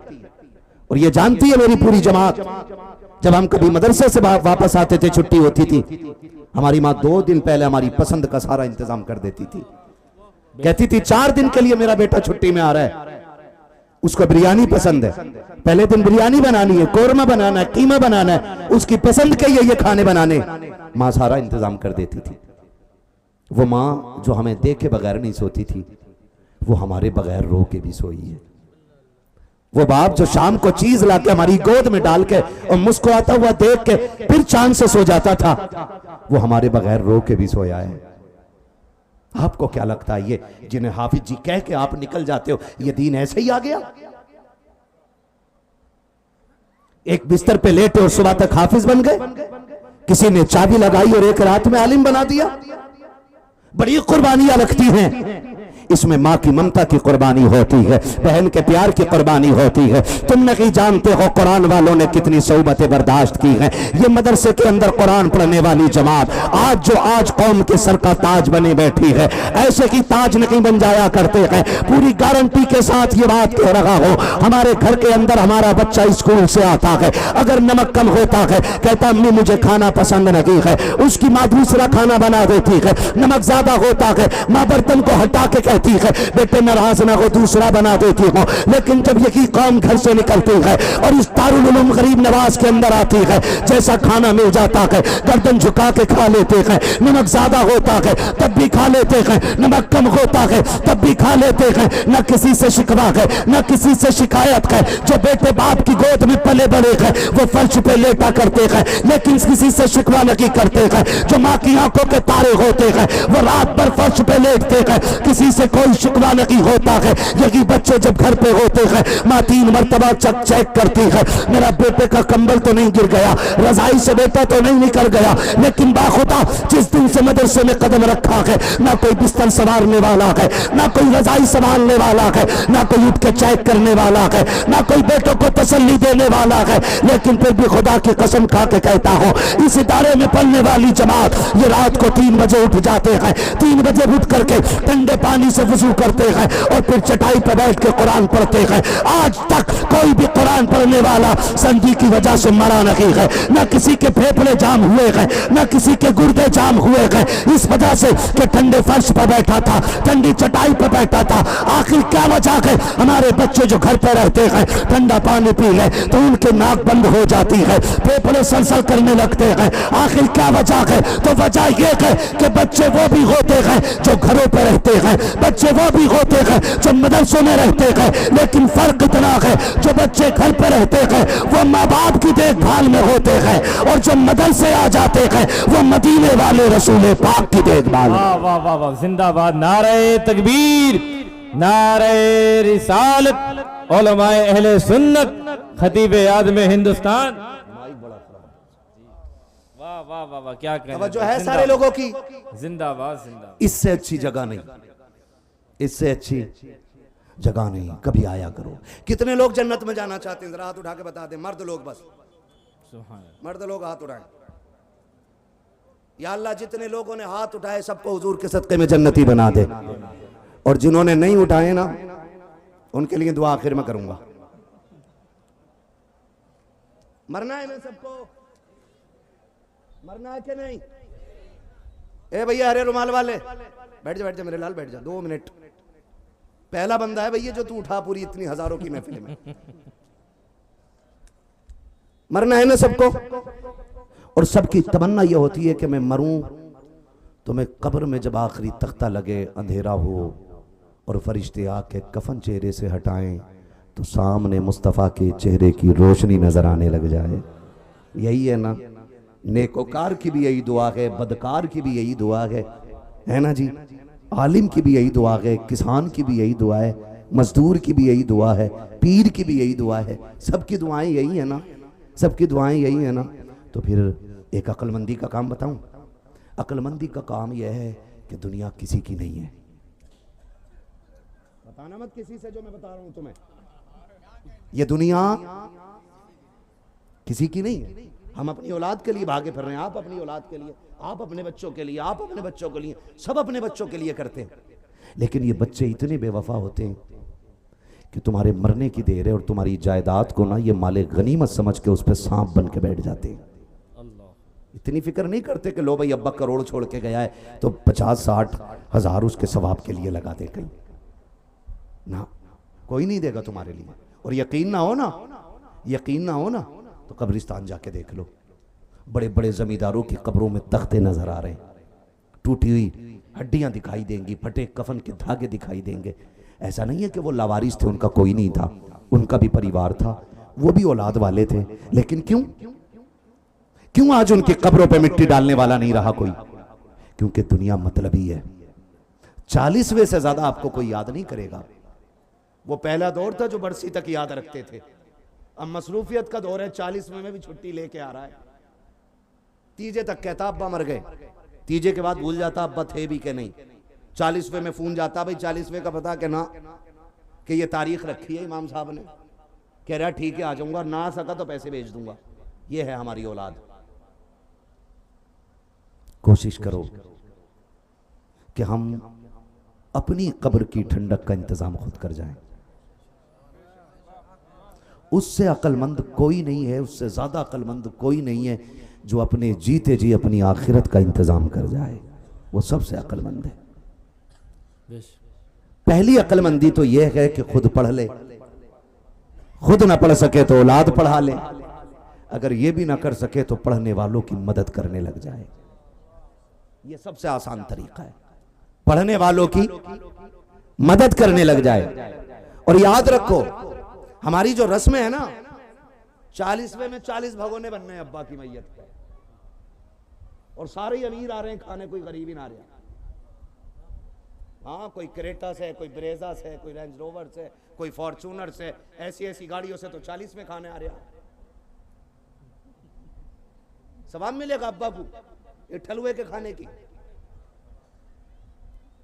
और ये जानती है मेरी पूरी जमात। जब हम कभी मदरसे से वापस आते थे, छुट्टी होती थी, हमारी माँ 2 दिन पहले हमारी पसंद का सारा इंतजाम कर देती थी। कहती थी 4 दिन के लिए मेरा बेटा छुट्टी में आ रहा है, उसको बिरयानी पसंद है, पहले दिन बिरयानी बनानी है, कोरमा बनाना है, कीमा बनाना है, उसकी पसंद के ये खाने बनाने। माँ सारा इंतजाम कर देती थी। वो माँ जो हमें देखे बगैर नहीं सोती थी, वो हमारे बगैर रो के भी सोई है। वो बाप जो शाम को चीज लाके हमारी गोद में डाल के और मुस्कुराता हुआ देख के फिर चांद से सो जाता था, वो हमारे बगैर रो के भी सोया है। आपको क्या लगता है ये जिन्हें हाफिज जी कह के आप निकल जाते हो, ये दीन ऐसे ही आ गया? एक बिस्तर पे लेटे और सुबह तक हाफिज बन गए? किसी ने चाबी लगाई और एक रात में आलिम बना दिया? बड़ी कुर्बानियां लगती हैं, इसमें माँ की ममता की कुर्बानी होती है, बहन के प्यार की कुर्बानी होती है। तुम नहीं जानते हो कुरान वालों ने कितनी सोबतें बर्दाश्त की हैं। ये मदरसे के अंदर कुरान पढ़ने वाली जमात आज कौम के सर का ताज बने बैठी है, ऐसे की ताज नहीं बन जाया करते हैं। पूरी गारंटी के साथ ये बात कह रहा हो, हमारे घर के अंदर हमारा बच्चा स्कूल से आता है, अगर नमक कम होता है कहता अम्मी मुझे खाना पसंद नहीं है, उसकी माँ दूसरा खाना बना देती है। नमक ज्यादा होता है, माँ बर्तन को हटा के कहती है बेटे नाराज ना हो, दूसरा बना देती हो। लेकिन जब यही कौम घर से निकलती है और इस दारुल उलूम गरीब नवाज के अंदर आती है, जैसा खाना मिल जाता है गर्दन झुका के खा लेते हैं। नमक ज्यादा होता है तब भी खा लेते हैं, नमक कम होता है तब भी खा लेते हैं। न किसी से शिकवा है न किसी से शिकायत है। जो बेटे बाप की गोद में पले बड़े हैं वो फर्श पे लेटा करते हैं, लेकिन किसी से शिकवा नहीं करते हैं। जो माँ की आंखों के तारे होते हैं वो रात भर फर्श पे लेटते हैं, किसी से कोई शिकवा नहीं होता है। यही बच्चे जब घर पे होते हैं माँ 3 मरतबा चेक करती है, मेरा बेटे का कंबल तो नहीं गिर गया, रजाई से बेटा तो नहीं निकल गया। लेकिन बाखुदा जिस दिन से मदरसे में कदम रखा है ना कोई बिस्तर संवारने वाला है, ना कोई रजाई संभालने वाला है, ना कोई उठ के चेक करने वाला है, ना कोई बेटों को तसल्ली देने वाला है। लेकिन फिर भी खुदा की कसम खा के कहता हूँ, इस इदारे में पढ़ने वाली जमात ये रात को 3 बजे उठ जाते हैं, 3 बजे उठ करके ठंडे पानी से वजू करते हैं और फिर चटाई पर बैठ के कुरान पढ़ते हैं। आज तक कोई भी कुरान पढ़ने वाला संधि की वजह से मरा नहीं है, न किसी के फेफड़े जाम हुए हैं, न किसी के गुर्दे जाम हुए हैं, इस वजह से कि ठंडे फर्श पर बैठा था, ठंडी चटाई पर बैठा था। आखिर क्या वजह है? हमारे बच्चे जो घर पर रहते हैं ठंडा पानी पी ले तो उनके नाक बंद हो जाती है, फेफड़े सलसल करने लगते हैं। आखिर क्या वजह है? तो वजह यह है कि बच्चे वो भी होते हैं जो घरों पर रहते हैं, बच्चे वो भी होते हैं जो मदरसों में रहते हैं। लेकिन फर्क इतना है जो बच्चे घर पर रहते हैं वो माँ बाप की देखभाल में होते हैं, और जो मदरसे आ जाते हैं वो मदीने वाले रसूल पाक की देखभाल। वाह वाह वाह वाह, जिंदाबाद, नारे तकबीर, नारे रिसालत, उलमाए अहले सुन्नत, खतीबे आज़म हिंदुस्तान। वाह वाह वाह वाह, क्या कहना जो है सारे लोगों की। जिंदाबाद जिंदाबाद। इससे अच्छी जगह नहीं, इससे अच्छी जगह नहीं, कभी आया करो। कितने लोग जन्नत में जाना चाहते हैं? जरा हाथ उठा के बता दे, मर्द लोग, बस मर्द लोग हाथ उठाएं। या अल्लाह जितने लोगों ने हाथ उठाए सबको हुजूर के सदके में जन्नती बना दे, और जिन्होंने नहीं उठाए ना उनके लिए दुआ आखिर में करूंगा। मरना है मैं सबको, मरना है कि नहीं? ए भैया हरे रुमाल वाले बैठ जा मेरे लाल, बैठ जा 2 मिनट। पहला बंदा है भैया जो तू उठा पूरी इतनी हजारों की महफिल में। मरना है ना सबको, और सबकी तमन्ना यह होती है कि मैं मरूं तो मैं कब्र में जब आखिरी तख्ता लगे, अंधेरा हो और फरिश्ते आके कफन चेहरे से हटाएं तो सामने मुस्तफ़ा के चेहरे की रोशनी नजर आने लग जाए। यही है ना? नेकोकार की भी यही दुआ है, बदकार की भी यही दुआ है ना जी? आलिम की भी यही दुआ है, किसान की भी यही दुआ है, मजदूर की भी यही दुआ है, पीर की भी यही दुआ है। सबकी दुआएं यही है ना? सबकी दुआएं यही है ना? तो फिर एक अक्लमंदी का काम बताऊं? अक्लमंदी का काम यह है कि दुनिया किसी की नहीं है। बताना मत किसी से जो मैं बता रहा हूं तुम्हें, ये दुनिया किसी की नहीं है। हम अपनी औलाद के लिए भागे फिर रहे हैं, आप अपनी औलाद के लिए, आप अपने बच्चों के लिए, आप अपने बच्चों के लिए, सब अपने बच्चों के लिए करते हैं। लेकिन ये बच्चे इतने बेवफा होते हैं कि तुम्हारे मरने की देर है और तुम्हारी जायदाद को ना ये माले गनीमत समझ के उस पर सांप बन के बैठ जाते हैं। इतनी फिक्र नहीं करते कि लो भाई अब्बा करोड़ छोड़ के गया है तो 50-60 हजार उसके सवाब के लिए लगा दे कहीं ना, कोई नहीं देगा तुम्हारे लिए। और यकीन ना हो ना, यकीन ना हो ना तो कब्रिस्तान जाके देख लो, बड़े बड़े जमींदारों की कब्रों में तख्ते नजर आ रहे हैं, टूटी हुई हड्डियां दिखाई देंगी, फटे कफन के धागे दिखाई देंगे, ऐसा नहीं है कि वो लावारिस थे, उनका कोई नहीं था, उनका भी परिवार था, वो भी औलाद वाले थे, लेकिन क्यों आज उनकी कब्रों पे मिट्टी डालने वाला नहीं रहा कोई? क्योंकि दुनिया मतलबी है। 40वें से ज्यादा आपको कोई याद नहीं करेगा। वो पहला दौर था जो बरसी तक याद रखते थे, अब मसरूफियत का दौर है, 40वें में भी छुट्टी लेके आ रहा है। तीजे तक कहता अब्बा मर गए, तीजे के बाद भूल जाता अब्बा थे भी कि नहीं। 40वें में फोन जाता, भाई 40वें का पता कि ना, कि ये तारीख रखी है इमाम साहब ने, कह रहा ठीक है आ जाऊंगा, ना आ सका तो पैसे भेज दूंगा। ये है हमारी औलाद। कोशिश करो कि हम अपनी कब्र की ठंडक का इंतजाम खुद कर जाएं। उससे अक्लमंद कोई नहीं है, उससे ज्यादा अक्लमंद कोई नहीं है जो अपने जीते जी अपनी आखिरत का इंतजाम कर जाए। वो सबसे अक्लमंद है। पहली अक्लमंदी तो यह है कि खुद पढ़ ले, खुद ना पढ़ सके तो औलाद पढ़ा ले, अगर ये भी ना कर सके तो पढ़ने वालों की मदद करने लग जाए। ये सबसे आसान तरीका है, पढ़ने वालों की मदद करने लग जाए। और याद रखो हमारी जो रस्में है ना, 40वें में 40 भगोने बनने हैं अब्बा की मैयत पे, और सारे ही अमीर आ रहे हैं खाने, कोई गरीब ही ना आ रहा। हाँ, कोई क्रेटा से, कोई ब्रेजा से, कोई रेंज रोवर से, कोई फॉर्चूनर से, ऐसी ऐसी गाड़ियों से तो 40 में खाने आ रहा। सवाब मिलेगा अब्बा को ये ठलुए के खाने की।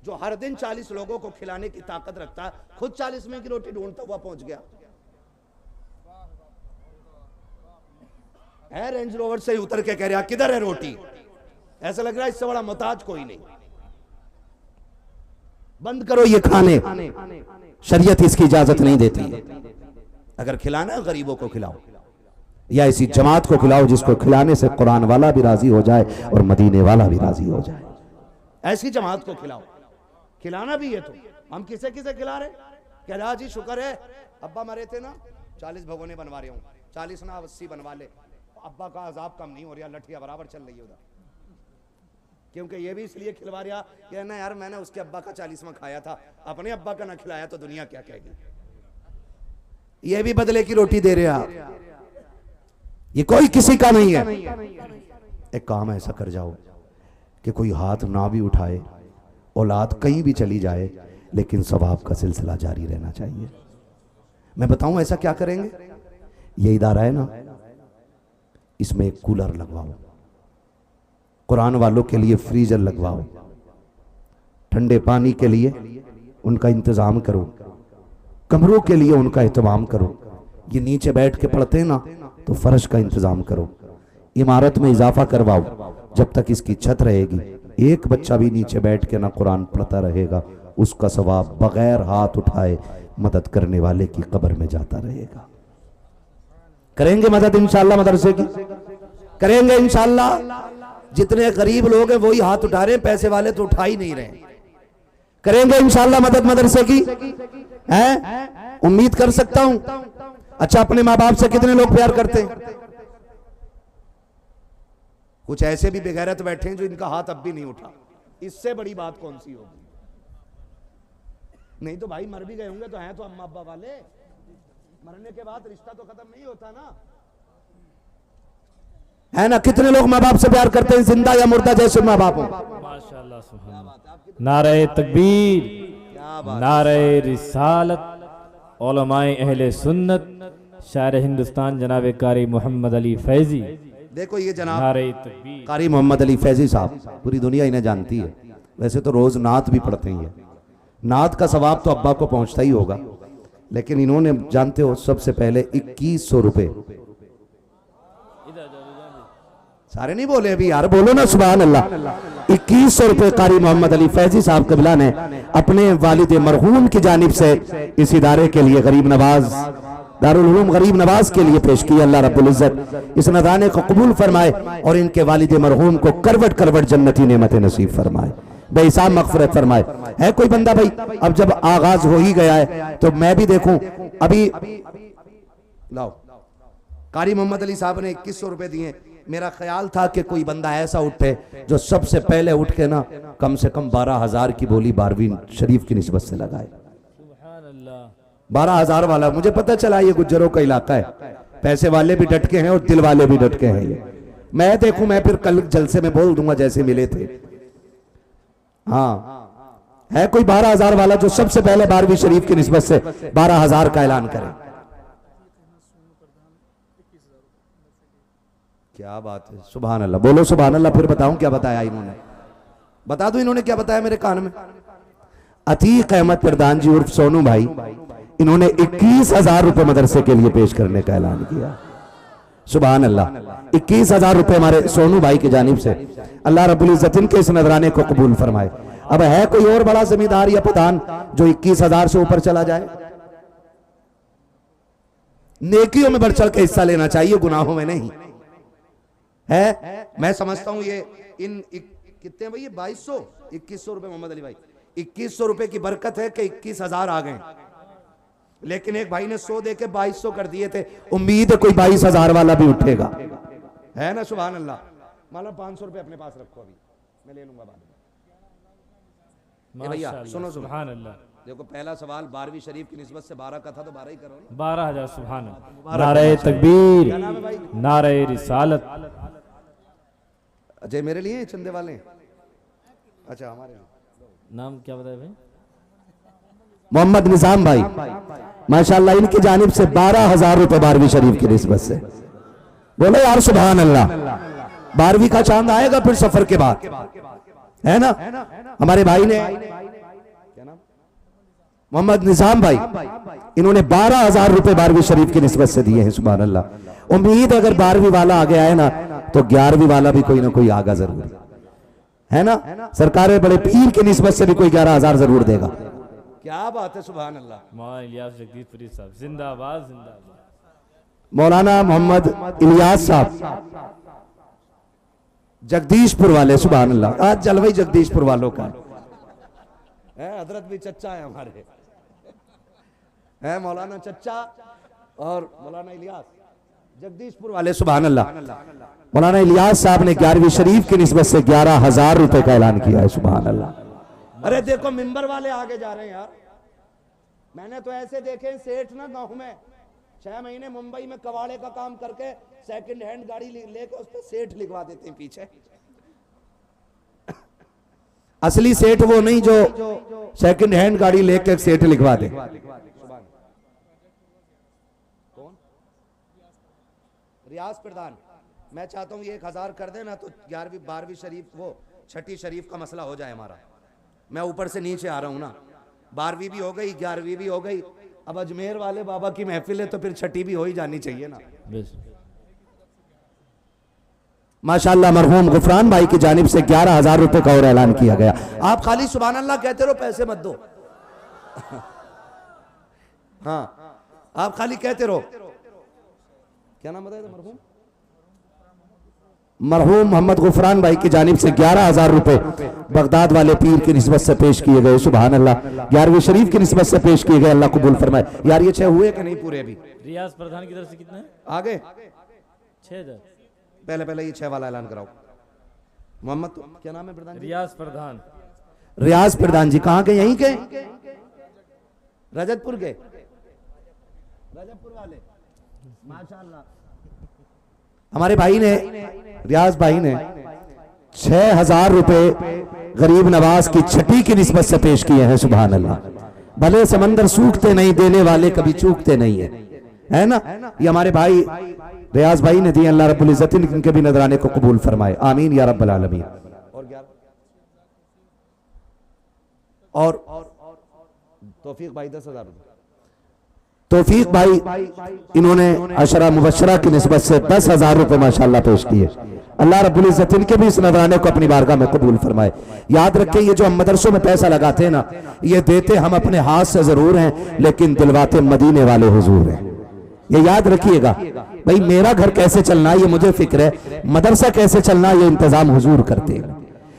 जो हर दिन 40 लोगों को खिलाने की ताकत रखता है, खुद 40 में की रोटी ढूंढता हुआ पहुंच गया है। रेंज रोवर से उतर के कह रहा किधर है रोटी, ऐसा लग रहा है इससे बड़ा मोहताज कोई नहीं। बंद करो ये खाने, शरीयत इसकी इजाजत नहीं देती। अगर खिलाना है गरीबों को खिलाओ, या इसी जमात को खिलाओ जिसको खिलाने से कुरान वाला भी राजी हो जाए और मदीने वाला भी राजी हो जाए। ऐसी जमात को खिलाओ। खिलाना भी है तो हम किसे किसे खिला रहे? कह रहा जी शुक्र है अब्बा मरे थे ना, 40 भगोने बनवा रहे हूं, 40 ना 80 बनवा ले। अब्बा का अजाब कम नहीं हो रहा, लठिया बराबर चल रही है उधर। क्योंकि ये भी इसलिए खिलवा रहा कि ना यार मैंने उसके अब्बा का 40वां खाया था, अपने अब्बा का ना खिलाया तो दुनिया क्या कहेगी। ये भी बदले की रोटी दे रहा, ये कोई किसी का नहीं है। एक काम ऐसा कर जाओ कि कोई हाथ ना भी उठाए, औलाद कहीं भी चली जाए, लेकिन सवाब का सिलसिला जारी रहना चाहिए। मैं बताऊं ऐसा क्या करेंगे? ये इदारा है ना, इसमें एक कूलर लगवाओ, कुरान वालों के लिए फ्रीजर लगवाओ, ठंडे पानी के लिए उनका इंतजाम करो, कमरों के लिए उनका इंतजाम करो। ये नीचे बैठ के पढ़ते हैं ना, तो फर्श का इंतजाम करो, इमारत में इजाफा करवाओ। जब तक इसकी छत रहेगी, एक बच्चा भी नीचे बैठ के ना कुरान पढ़ता रहेगा, उसका सवाब बगैर हाथ उठाए मदद करने वाले की कब्र में जाता रहेगा। करेंगे मदद इंशाअल्लाह, मदरसे की करेंगे इंशाअल्लाह। जितने गरीब लोग हैं वही हाथ उठा रहे हैं, पैसे वाले तो उठा ही नहीं रहे। करेंगे इंशाअल्लाह मदद मदरसे की, है उम्मीद कर सकता हूं। अच्छा, अपने माँ बाप से कितने लोग प्यार करते हैं? कुछ ऐसे भी बेगैरत बैठे हैं जो इनका हाथ अब भी नहीं उठा। इससे बड़ी बात कौन सी होगी? नहीं तो भाई मर भी गए होंगे तो हैं तो अम्मा अब्बा वाले, मरने के बाद रिश्ता तो खत्म नहीं होता ना, है ना। कितने लोग माँ बाप से प्यार करते हैं, जिंदा या मुर्दा जैसे माँ बाप हो। माशाअल्लाह, सुभान। नारे तकबीर, नारे रिसालत, उलमाए अहले सुन्नत, शायर हिंदुस्तान जनाब कारी मोहम्मद अली फैजी। देखो ये जनाब नारे तकबीर, कारी मोहम्मद अली फैजी साहब, पूरी दुनिया इन्हें जानती है। वैसे तो रोज नात भी पढ़ते हैं, नात का सवाब तो अब्बा को पहुंचता ही होगा, लेकिन इन्होंने जानते हो सबसे पहले 2100 रुपए, सारे नहीं बोले अभी यार, बोलो ना सुभान अल्लाह। 2100 रुपए कारी मोहम्मद अली फैजी साहब कबिला ने अपने वालिद मरहूम की जानिब से इस इदारे के लिए गरीब नवाज दारुल उलूम गरीब नवाज के लिए पेश किया। अल्लाह रब्बुल इज्जत इस नदाने को कबूल फरमाए और इनके वालिद मरहूम को करवट करवट जन्नती नेमत नसीब फरमाए, बेहिसाब मगफिरत फरमाए। है कोई बंदा भाई, अब जब आगाज हो ही गया है तो मैं भी देखूं। अभी लाओ, कारी मोहम्मद अली साहब ने 2100 रुपए दिए। मेरा ख्याल था कि कोई बंदा ऐसा उठे जो सबसे पहले उठ के ना कम से कम 12,000 की बोली 12वीं शरीफ की निस्बत से लगाए। 12,000 वाला, मुझे पता चला ये गुज्जरों का इलाका है, पैसे वाले भी डटके हैं और दिल वाले भी डटके हैं। ये मैं देखूं, मैं फिर कल जलसे में बोल दूंगा जैसे मिले थे। हाँ, है कोई 12,000 वाला जो सबसे पहले 12वीं शरीफ की निस्बत से 12,000 का ऐलान करे? क्या बात है, सुभान अल्लाह, बोलो सुभान अल्लाह। फिर बताऊं क्या बताया इन्होंने, बता दो इन्होंने क्या बताया मेरे कान में। अतीक अहमद प्रधान जी उर्फ सोनू भाई, इन्होंने 21,000 रुपए मदरसे के लिए पेश करने का ऐलान किया। सुभान अल्लाह, 21,000 रुपए हमारे सोनू भाई की जानिब से। अल्लाह रब्बुल इज्जत इनके इस नजराने को कबूल फरमाए। अब है कोई और बड़ा जमींदार या प्रधान जो 21,000 से ऊपर चला जाए? नेकियों में बढ़ चढ़ के हिस्सा लेना चाहिए, गुनाहों में नहीं है। मैं समझता हूं ये इन कितने भाई, 2200 2100 रुपए, मोहम्मद अली भाई 2100 रुपए की बरकत है कि 21,000 आ गए। लेकिन एक भाई ने 100 देके 2200 कर दिए थे। उम्मीद है कोई 22,000 वाला भी उठेगा, है ना? सुभान अल्लाह। मतलब 500 रुपए अपने पास रखो, अभी मैं ले लूंगा बाद में। भैया सुनो, सुभान अल्लाह। देखो पहला सवाल 12वीं शरीफ की निस्बत से 12 का था, तो 12 ही करो ना। 12,000 सुभान अल्लाह। नारे तकबीर, क्या नाम है भाई? नारे रिसालत। अजय मेरे लिए चंदे वाले? अच्छा, हमारे नाम क्या बताया भाई? मोहम्मद निजाम भाई, माशाल्लाह, इनकी जानिब से 12,000 रुपए 12वीं शरीफ की निस्बत से। बोलो यार सुभान अल्लाह। 12वीं का चांद आएगा फिर सफर के बाद, है ना? हमारे भाई ने, क्या नाम, मोहम्मद निजाम भाई, इन्होंने 12,000 रुपए 12वीं शरीफ की निस्बत से दिए हैं। सुभान अल्लाह। उम्मीद अगर 12वीं वाला आगे आए ना, तो 11वीं वाला भी कोई ना कोई आगा जरूर, है ना? सरकार बड़े पीर की निस्बत से भी कोई 11,000 जरूर देगा। क्या बात है, सुभान अल्लाह। मौलाना इलियास जगदीशपुरी साहब जिंदाबाद, जिंदाबाद। मौलाना मोहम्मद इलियास साहब जगदीशपुर वाले, सुभान अल्लाह। आज जलवाई जगदीशपुर वालों का है। हजरत भी चच्चा है हमारे, है मौलाना चच्चा और मौलाना इलियास जगदीशपुर वाले, सुभान अल्लाह। मौलाना इलियास साहब ने 11वीं शरीफ की निस्बत से 11,000 रुपए का ऐलान किया है। सुभान अल्लाह। अरे देखो मिंबर वाले आगे जा रहे हैं यार। मैंने तो ऐसे देखे सेठ ना गांव में 6 महीने मुंबई में कबाड़े का काम करके सेकंड हैंड गाड़ी लेकर उस पर सेठ लिखवा देते हैं पीछे। असली सेठ वो नहीं जो सेकंड हैंड गाड़ी लेकर सेठ लिखवा दे। कौन? रियाज प्रधान। मैं चाहता हूं ये 1,000 कर देना तो 11वीं 12वीं शरीफ, वो 6ठी शरीफ का मसला हो जाए हमारा। मैं ऊपर से नीचे आ रहा हूं ना। 12वीं भी हो गई, 11वीं भी हो गई। अब अजमेर वाले बाबा की महफिल है तो फिर 6ठी भी हो ही जानी चाहिए ना। माशाल्लाह, मरहूम गुफरान भाई की जानिब से 11,000 रुपए का और ऐलान किया गया। आप खाली सुभान अल्लाह कहते रहो, पैसे मत दो। हाँ, आप खाली कहते रहो। क्या नाम बताया था मरहूम? मरहूम मोहम्मद गुफरान भाई की जानिब से 11,000 रुपए बगदाद वाले पीर की निस्बत से पेश किए गए। सुभान अल्लाह। 11वीं शरीफ की निस्बत से पेश किए गए। अल्लाह कबूल फरमाए। यार ये 6 हुए कि नहीं पूरे? अभी रियाज प्रधान की तरफ से कितना है? आगे 6,000। पहले ये 6 वाला ऐलान कराओ। मोहम्मद क्या नाम है प्रधान? रियाज प्रधान। रियाज प्रधान जी कहाँ के? यहीं के, रजतपुर के, रजतपुर वाले। माशाल्लाह। हमारे भाई ने, रियाज भाई ने 6,000 रुपए गरीब नवाज की 6ठी की निस्बत से पेश किए हैं। सुभान अल्लाह। भले समंदर सूखते नहीं, देने वाले कभी चूकते नहीं है ना? ये हमारे भाई रियाज भाई ने दिए। अल्लाह रब्बुल इज्जत इनके भी नजराने को कबूल फरमाए, आमीन या रब्बल आलमीन। और तौफीक भाई 10,000 रुपए। तौफीक भाई इन्होंने अशरा मुबशरा की निस्बत से 10,000 रुपए माशाल्लाह पेश किए। अल्लाह रब्बुल इज्जत इनके भी इस नजराने को अपनी बारगाह में कबूल फरमाए। याद रखें, ये जो हम मदरसों में पैसा लगाते हैं ना, ये देते हम अपने हाथ से जरूर हैं, लेकिन दिलवाते मदीने वाले हुजूर हैं। ये याद रखिएगा भाई। मेरा घर कैसे चलना ये मुझे फिक्र है, मदरसा कैसे चलना ये इंतजाम हुजूर करते हैं।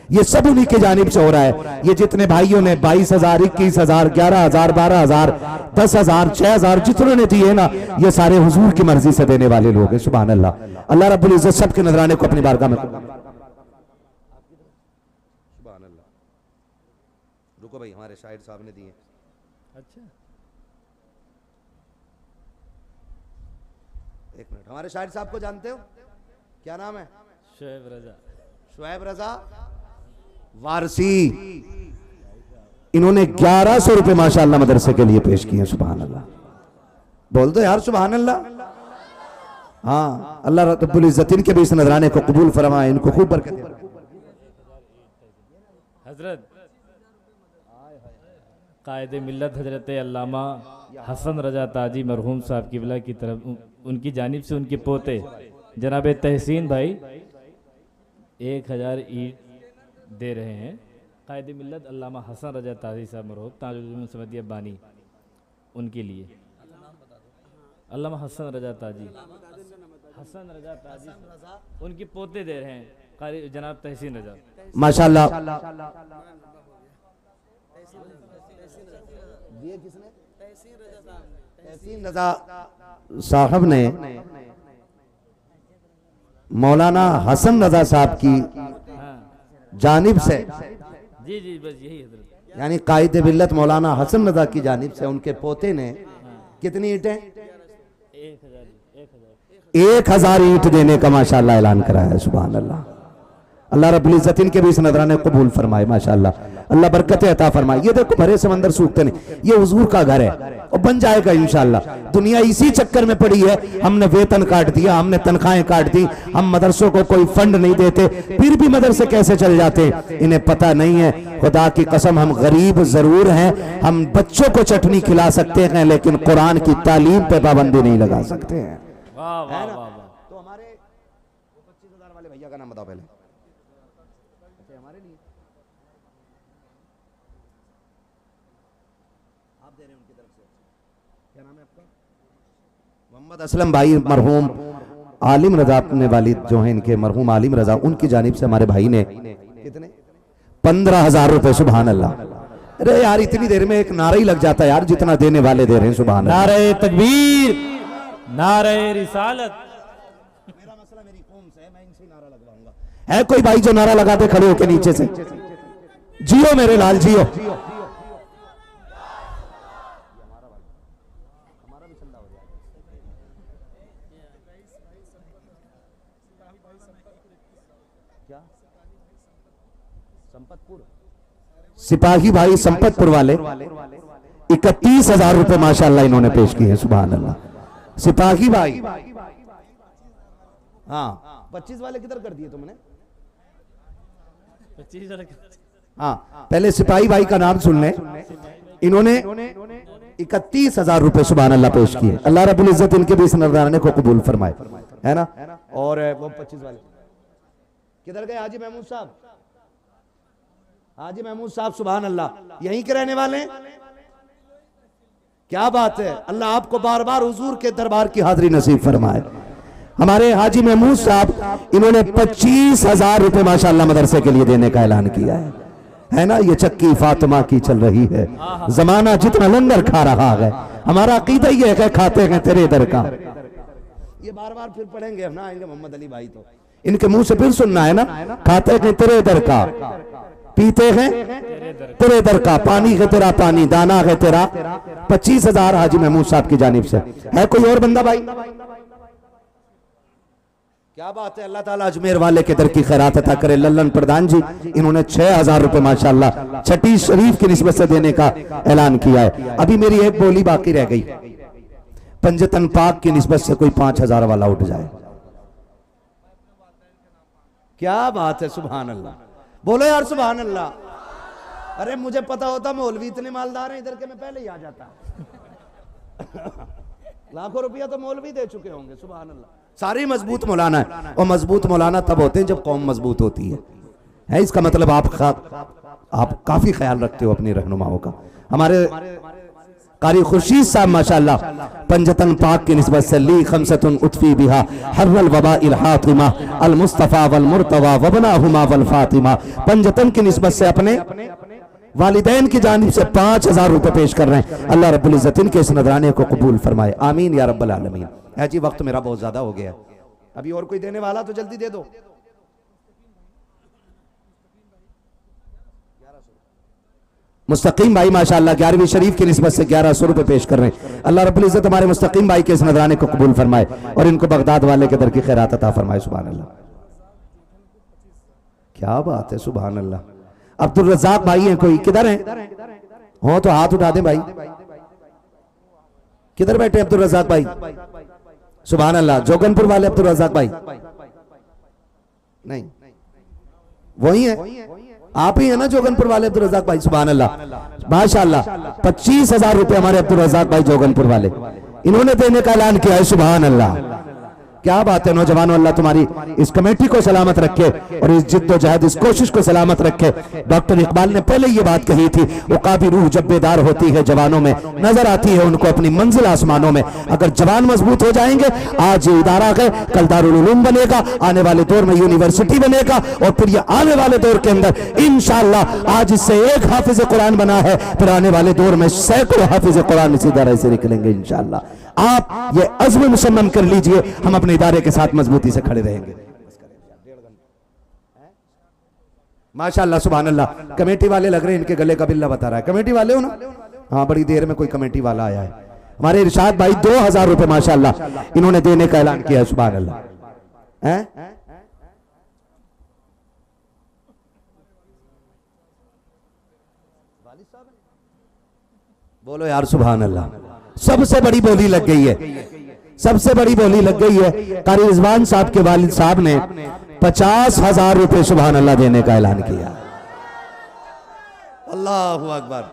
ये सब उन्हीं की जानिब से हो रहा है। ये जितने भाइयों ने 22,000, 21,000, 11,000, 12,000, 10,000, 6,000 जितने ने दिए ना, ये सारे हुजूर की मर्जी से देने वाले लोग हैं। सुभान अल्लाह। अल्लाह रब्बुल इज्जत सबके नजराने को अपनी बारगाह में। सुभान अल्लाह। रुको भाई, हमारे शाहिद साहब ने दिए। अच्छा, एक मिनट, हमारे शाहिद साहब को जानते हो? क्या नाम है? शोएब रजा। शुएब रजा वारसी। इन्होंने 1100 रुपए माशाअल्लाह मदरसे के लिए पेश किए। सुभान अल्लाह, बोल दो यार सुभान अल्लाह। हाँ, अल्लाह रब्बुल इज्जत इनके भी इस नजराने को कबूल फरमाए, इनको खूब बरकत दे। हजरत कायदे मिल्लत हजरत अल्लामा हसन रजा ताजी मरहूम साहब किबला की तरफ उनकी जानिब से उनके पोते जनाब तहसीन भाई 1000 ईंट दे रहे हैं। कायदे मिल्लत अल्लामा हसन रजा ताजी साहब मरहूम ताजुल समदिया बानी उनके लिए। अल्लामा हसन रजा ताजी उनके पोते दे रहे हैं जनाब तहसीन रजा माशाअल्लाह। तहसीन रजा साहब ने मौलाना हसन रजा साहब की जानिब से, जी जी बस यही हजरत, यानी कायदे मिल्लत मौलाना हसन रजा की जानिब से उनके पोते ने कितनी ईंटें? 1000 ईंट देने का माशाअल्लाह ऐलान कराया है। सुभान अल्लाह। अल्लाह रब्बुल इज्जत इनके भी इस नजराने कबूल फरमाए माशाअल्लाह, अल्लाह बरकतें अता फरमाए। ये देखो भरे समंदर सूखते नहीं, ये हुजूर का घर है और बन जाएगा इंशाअल्लाह। दुनिया इसी चक्कर में पड़ी है, हमने वेतन काट दिया, हमने तनख्वाहें काट दी, हम मदरसों को कोई फंड नहीं देते, फिर भी मदरसे कैसे चल जाते हैं इन्हें पता नहीं है। खुदा की कसम, हम गरीब जरूर हैं, हम बच्चों को चटनी खिला सकते हैं लेकिन कुरान की तालीम पे पाबंदी नहीं लगा सकते हैं। वाह वाह वाह। तो हमारे 25,000 वाले भैया का नाम बताओ पहले। अच्छा, हमारे लिए आप दे रहे हैं उनकी तरफ से। क्या नाम है आपका? मोहम्मद असलम भाई मरहूम आलिम रजा, अपने वालिद जो हैं इनके मरहूम आलिम रजा, उनकी जानिब से हमारे भाई ने कितने? 15,000 रुपए। सुभान अल्लाह। अरे यार इतनी देर में एक नारा ही लग जाता है यार, जितना देने वाले दे रहे हैं। सुभान अल्लाह। नारे तकबीर, नारे रिसालत। मेरा मसला मेरी कौम से है, मैं इनसे नारा लगवाऊंगा। है कोई भाई जो नारा लगाते खड़े होके नीचे से? जियो मेरे लाल जियो। सिपाही भाई संपतपुर वाले 31,000 रुपए माशाअल्लाह इन्होंने पेश किए। सुभान अल्लाह। सिपाही भाई, हाँ 25 वाले किधर कर दिए तुमने? 25 वाले। हाँ, पहले सिपाही भाई का नाम सुन ले। इन्होंने 31,000 रुपए सुभान अल्लाह पेश किए। अल्लाह रब्बुल इज्जत इनके भी इस नजराने को कबूल फरमाए, है ना। और वो 25 वाले किधर गए? हाजी महमूद साहब, हाजी महमूद साहब सुभान अल्लाह यहीं के रहने वाले हैं। क्या बात है, अल्लाह आपको बार बार हुजूर के दरबार की हाजिरी नसीब फरमाए। हमारे हाजी महमूद साहब, इन्होंने 25,000 रुपए माशाअल्लाह मदरसे के लिए देने का ऐलान किया है ना। ये चक्की फातिमा की चल रही है, जमाना जितना लंगर खा रहा है, हमारा अकीदा ये है खाते हैं तेरे दर का। ये बार बार फिर पढ़ेंगे ना, आएंगे मोहम्मद अली भाई तो इनके मुंह से फिर सुनना है ना। खाते हैं तेरे दर का, पीते हैं तेरे दर का, पानी है तेरा पानी, दाना है तेरा। 25,000 हाजी महमूद साहब की जानिब से। है कोई और बंदा भाई? क्या बात है, अल्लाह ताला अजमेर वाले के दर की खैरात अता करे। लल्लन प्रधान जी, इन्होंने 6,000 रुपए माशाअल्लाह छठी शरीफ की निस्बत से देने का ऐलान किया है। अभी मेरी एक बोली बाकी रह गई, पंजतन पाक की निस्बत से कोई 5,000 वाला उठ जाए। क्या बात है, सुभान अल्लाह। बोलो यार सुभान अल्लाह। अरे मुझे पता होता मौलवी इतने मालदार हैं इधर के, मैं पहले ही आ जाता। लाखों रुपया तो मौलवी दे चुके होंगे। सुभान अल्लाह। सारे मजबूत मौलाना है, और मजबूत मौलाना तब होते हैं जब कौम मजबूत होती है। इसका मतलब आप काफी ख्याल रखते हो अपनी रहनुमाओं का। हमारे कारी खुर्शीद साहब माशाअल्लाह पंजतन पाक की निस्बत से ली खमसतुन उतफी बिहा हर्रल वबा इल हातिमा अल मुस्तफा वल मुर्तवा वबनाहुमा वल फातिमा। पंजतन की निस्बत से अपने वालिदैन की जानिब से 5,000 रुपए पेश कर रहे हैं। अल्लाह रब्बुल इज्जत इनके इस नजराने को कबूल फरमाए, आमीन या रब्बल आलमीन। है जी, वक्त मेरा बहुत ज्यादा हो गया, अभी और कोई देने वाला तो जल्दी दे दो। मुस्तकीम भाई माशाअल्लाह 11वीं शरीफ की निस्बत से 1100 रुपए पेश कर रहे हैं। अल्लाह रब्बुल इज्जत हमारे मुस्तकीम भाई के इस नजराने को कबूल फरमाए और इनको बगदाद वाले के दर की खैरात अता फरमाए। सुभान अल्लाह, क्या बात है, सुभान अल्लाह। अब्दुल रज़ाक भाई हैं, कोई किधर हैं? हो तो हाथ उठा दें भाई। किधर बैठे अब्दुल रज़ाक भाई? सुभान अल्लाह। जोगनपुर वाले अब्दुल रज़ाक भाई? नहीं, वही है, आप ही है ना जोगनपुर वाले अब्दुल रज़ाक भाई? सुभान अल्लाह माशाअल्लाह। 25,000 रुपए हमारे अब्दुल रज़ाक भाई जोगनपुर वाले, इन्होंने देने का ऐलान किया है। सुभान अल्लाह, क्या बात है नौजवानों। अल्लाह तुम्हारी इस कमेटी को सलामत रखे और इस जिद्दोजहद, इस कोशिश को सलामत रखे। डॉक्टर इकबाल ने पहले ये बात कही थी, उकाबी रूह जब बेदार होती है जवानों में, नजर आती है उनको अपनी मंजिल आसमानों में। अगर जवान मजबूत हो जाएंगे, आज ये इदारा है, कल दारुल उलूम बनेगा, आने वाले दौर में यूनिवर्सिटी बनेगा और फिर ये आने वाले दौर के अंदर इंशाअल्लाह, आज इससे एक हाफिज कुरान बना है, फिर आने वाले दौर में सैकड़ों हाफिज कुरान इसी इदारे से निकलेंगे इंशाअल्लाह। आप ये अज़्म मुसम्मम कर लीजिए, हम अपने इदारे के साथ मजबूती से खड़े रहेंगे माशाअल्लाह। सुभान अल्लाह। कमेटी वाले लग रहे हैं, इनके गले का बिल्ला बता रहा है। कमेटी वाले हो ना? हाँ, बड़ी देर में कोई कमेटी वाला आया है। हमारे इरशाद भाई 2000 रुपए माशाअल्लाह इन्होंने देने का ऐलान किया है। सुभान अल्लाह। हैं? बोलो यार सुभान अल्लाह। सबसे बड़ी बोली लग गई है, सबसे बड़ी बोली लग गई है। कारी रिजवान साहब के वालिद साहब ने 50,000 रुपए सुभान अल्लाह देने का ऐलान किया। अल्लाहु अकबर।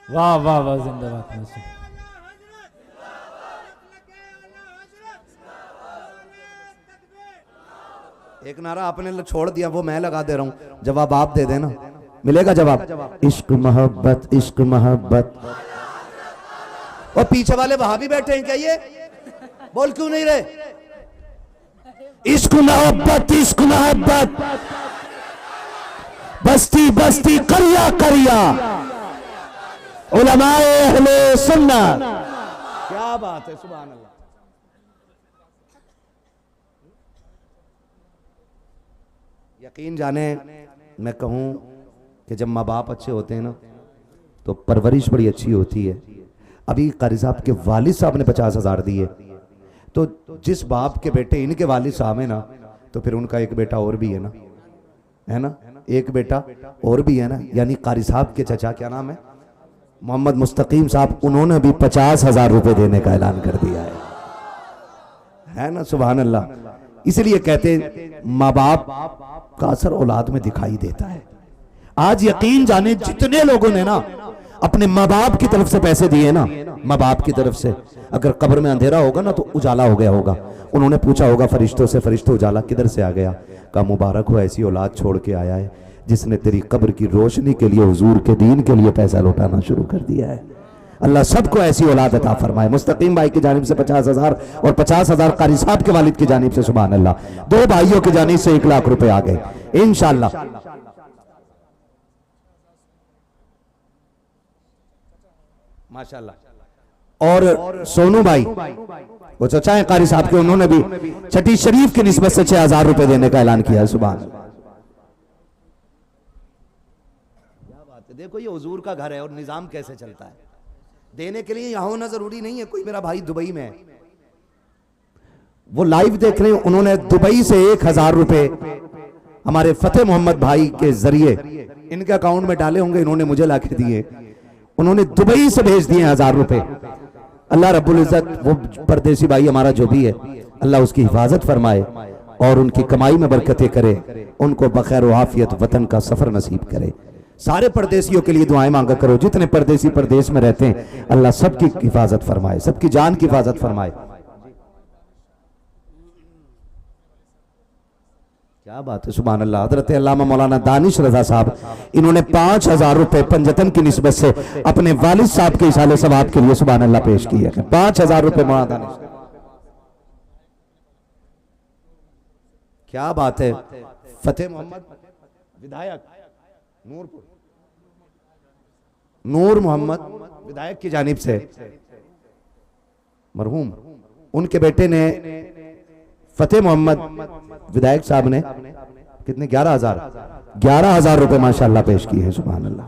वाह वाह वाह, जिंदाबाद। एक नारा आपने छोड़ दिया, वो मैं लगा दे रहा हूं, जवाब आप दे देना, मिलेगा जवाब। इश्क मोहब्बत, इश्क मोहब्बत। और पीछे वाले वहां भी बैठे हैं क्या? ये बोल क्यों नहीं रहे? इश्क मोहब्बत, इश्क मोहब्बत, बस्ती बस्ती करिया करिया, उलमाए अहले सुन्नत। क्या बात है, सुभान अल्लाह। यकीन जाने मैं कहूं कि जब माँ बाप अच्छे होते हैं ना तो परवरिश बड़ी अच्छी होती है। अभी कारी साहब के वालिद साहब ने 50,000 दिए, तो जिस बाप के बेटे इनके वालिद साहब है ना, तो फिर उनका एक बेटा और भी है ना, है ना, एक बेटा और भी है ना। यानी कारी साहब के चचा, क्या नाम है, मोहम्मद मुस्तकीम साहब, उन्होंने भी 50,000 रुपए देने का ऐलान कर दिया है ना। सुभान अल्लाह। इसलिए कहते हैं माँ बाप का असर औलाद में दिखाई देता है। आज यकीन जाने जितने लोगों ने ना अपने माँ बाप की तरफ से पैसे दिए ना, माँ बाप की तरफ से, अगर कब्र में अंधेरा होगा ना तो उजाला हो गया होगा। उन्होंने पूछा होगा फरिश्तों से, फरिश्तों उजाला किधर से आ गया? कहा मुबारक हो, ऐसी औलाद छोड़ के आया है जिसने तेरी कब्र की रोशनी के लिए, हुजूर के दीन के लिए पैसा लौटाना शुरू कर दिया है। अल्लाह सबको ऐसी औलाद अता फरमाए। मुस्तकीम भाई की जानिब से 50,000 और 50,000 कारी साहब के वालिद की जानिब से सुभान अल्लाह। दो भाइयों की जानिब से 1 लाख रुपए आ गए इंशाअल्लाह। माशाअल्लाह। और सोनू भाई वो चचा है कारी साहब के, उन्होंने भी छठी शरीफ की निस्बत से 6,000 रुपए देने का ऐलान किया है। सुभान अल्लाह। देखो ये हुजूर का घर है और निजाम कैसे चलता है। देने के लिए यहां होना जरूरी नहीं है। कोई मेरा भाई दुबई में है, वो लाइव देख रहे हैं, उन्होंने दुबई से 1,000 रुपए हमारे फतेह मोहम्मद भाई के जरिए इनके अकाउंट में डाले होंगे, इन्होंने मुझे लाके दिए। उन्होंने दुबई से भेज दिए 1,000 रुपए। अल्लाह रब्बुल इज्जत वो परदेसी भाई हमारा जो भी है, अल्लाह उसकी हिफाजत फरमाए और उनकी कमाई में बरकतें करे, उनको बखैर व आफियत वतन का सफर नसीब करे। सारे परदेसियों के लिए दुआएं मांगा करो, जितने परदेसी परदेश में रहते हैं, अल्लाह सबकी हिफाजत फरमाए, सबकी जान की हिफाजत फरमाए। क्या बात है, सुभान अल्लाह। हजरत अल्लामा मौलाना दानिश रजा साहब, इन्होंने 5,000 रुपए पंजतन की निस्बत से अपने वालिद साहब के इसाले सवाब के लिए सुभान अल्लाह पेश किए। 5,000 रुपए मौलाना दानिश। क्या बात है। फतेह मोहम्मद विधायक नूरपुर, नूर मोहम्मद विधायक की जानिब से मरहूम, उनके बेटे ने फतेह मोहम्मद विधायक साहब ने कितने 11,000 रुपए माशाल्लाह पेश किए हैं। सुभान अल्लाह।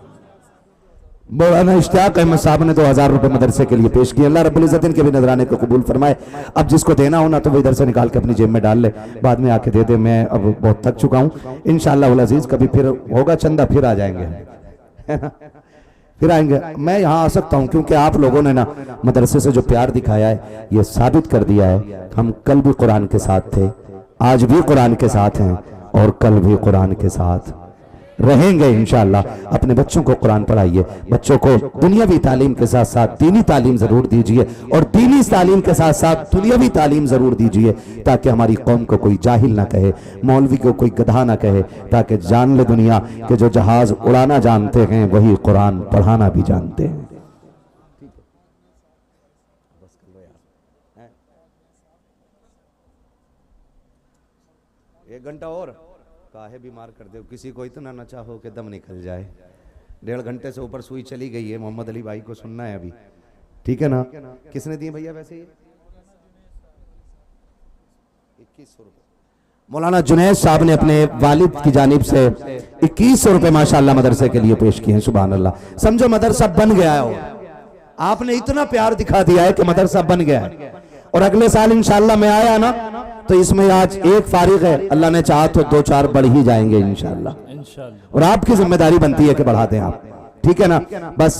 मौलाना इश्तियाक अहमद साहब ने 2,000 रुपए मदरसे के लिए पेश किए। अल्लाह रब्बुल इज्जत इनके भी नजराने को कबूल फरमाए। अब जिसको देना हो ना तो वो इधर से निकाल के अपनी जेब में डाल ले, बाद में आके दे दे। मैं अब बहुत थक चुका हूं। इंशाअल्लाह उल अजीज कभी फिर होगा चंदा, फिर आ जाएंगे, है ना, फिर आएंगे। मैं यहाँ आ सकता हूँ क्योंकि आप लोगों ने ना मदरसे से जो प्यार दिखाया है ये साबित कर दिया है। हम कल भी कुरान के साथ थे, आज भी कुरान के साथ हैं और कल भी कुरान के साथ रहेंगे इंशाअल्लाह। अपने बच्चों को कुरान पढ़ाइए, बच्चों को दुनियावी तालीम के साथ साथ दीनी तालीम जरूर दीजिए और दीनी तालीम के साथ साथ दुनियावी तालीम जरूर दीजिए, ताकि हमारी कौम को कोई जाहिल ना कहे, मौलवी को कोई गधा ना कहे, ताकि जान ले दुनिया के जो जहाज उड़ाना जानते हैं वही कुरान पढ़ाना भी जानते हैं। एक घंटा और काहे बीमार कर दे, किसी को इतना न चाहो कि दम निकल जाए। 1.5 घंटे से ऊपर सुई चली गई है। मोहम्मद अली भाई को सुनना है अभी, ठीक है ना? किसने दिए भैया वैसे? ये 2100 रुपए मौलाना जुनैद साहब ने अपने वालिद की जानिब से 2100 रुपए माशाअल्लाह मदरसे के लिए पेश किए हैं। सुभान अल्लाह। समझो मदरसा बन गया हो, आपने इतना प्यार दिखा दिया है कि मदरसा बन गया है। और अगले साल इंशाअल्लाह मैं आया ना तो इसमें आज एक फारिग है, अल्लाह ने चाहा तो 2-4 बढ़ ही जाएंगे इंशाअल्लाह। और आपकी जिम्मेदारी बनती है कि बढ़ा दें आप, ठीक है ना? बस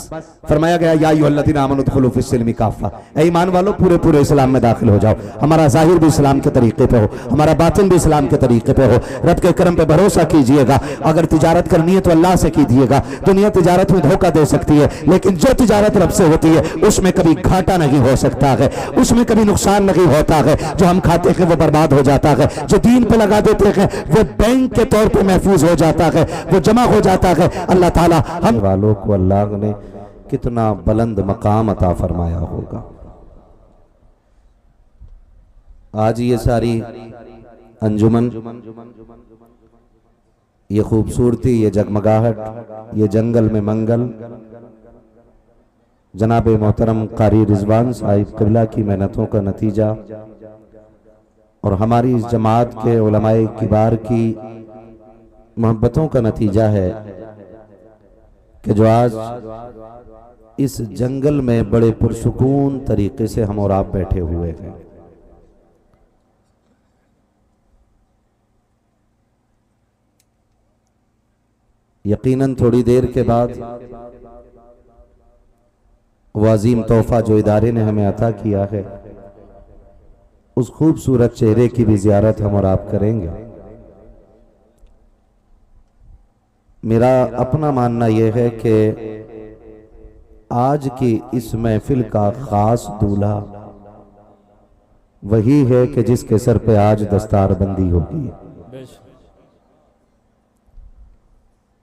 फरमाया गया या अय्युहल्लज़ीना आमनू उदखुलू फिस्सिल्मि काफ़ा, ऐ ईमान वालों पूरे पूरे इस्लाम में दाखिल हो जाओ। हमारा जाहिर भी इस्लाम के तरीके पे हो, हमारा बातिन भी इस्लाम के तरीके पे हो। रब के करम पे भरोसा कीजिएगा। अगर तिजारत करनी है तो अल्लाह से कीजिएगा। दुनिया तिजारत में धोखा दे सकती है, लेकिन जो तिजारत रब से होती है उसमें कभी घाटा नहीं हो सकता है, उसमें कभी नुकसान नहीं होता है। जो हम खाते हैं वो बर्बाद हो जाता है, जो दीन पे लगा देते हैं वो बैंक के तौर पर महफूज हो जाता है, वो जमा हो जाता है। अल्लाह ताला हम वालों को अल्लाह ने कितना बुलंद मकाम अता फरमाया होगा। आज ये सारी अंजुमन, ये खूबसूरती, ये जगमगाहट, ये जंगल में मंगल जनाब मोहतरम कारी रिजवान साहिब क़िबला की मेहनतों का नतीजा और हमारी इस जमात के उलमाए किबार की मोहब्बतों का नतीजा है कि जो आज इस जंगल में बड़े पुरसुकून तरीके से हम और आप बैठे हुए हैं। यकीनन थोड़ी देर के बाद वो अजीम तोहफा जो इदारे ने हमें अता किया है, उस खूबसूरत चेहरे की भी जियारत हम और आप करेंगे। मेरा अपना मानना यह है कि आज की इस महफिल का खास दूल्हा वही है कि जिसके सर पे आज दस्तारबंदी होगी।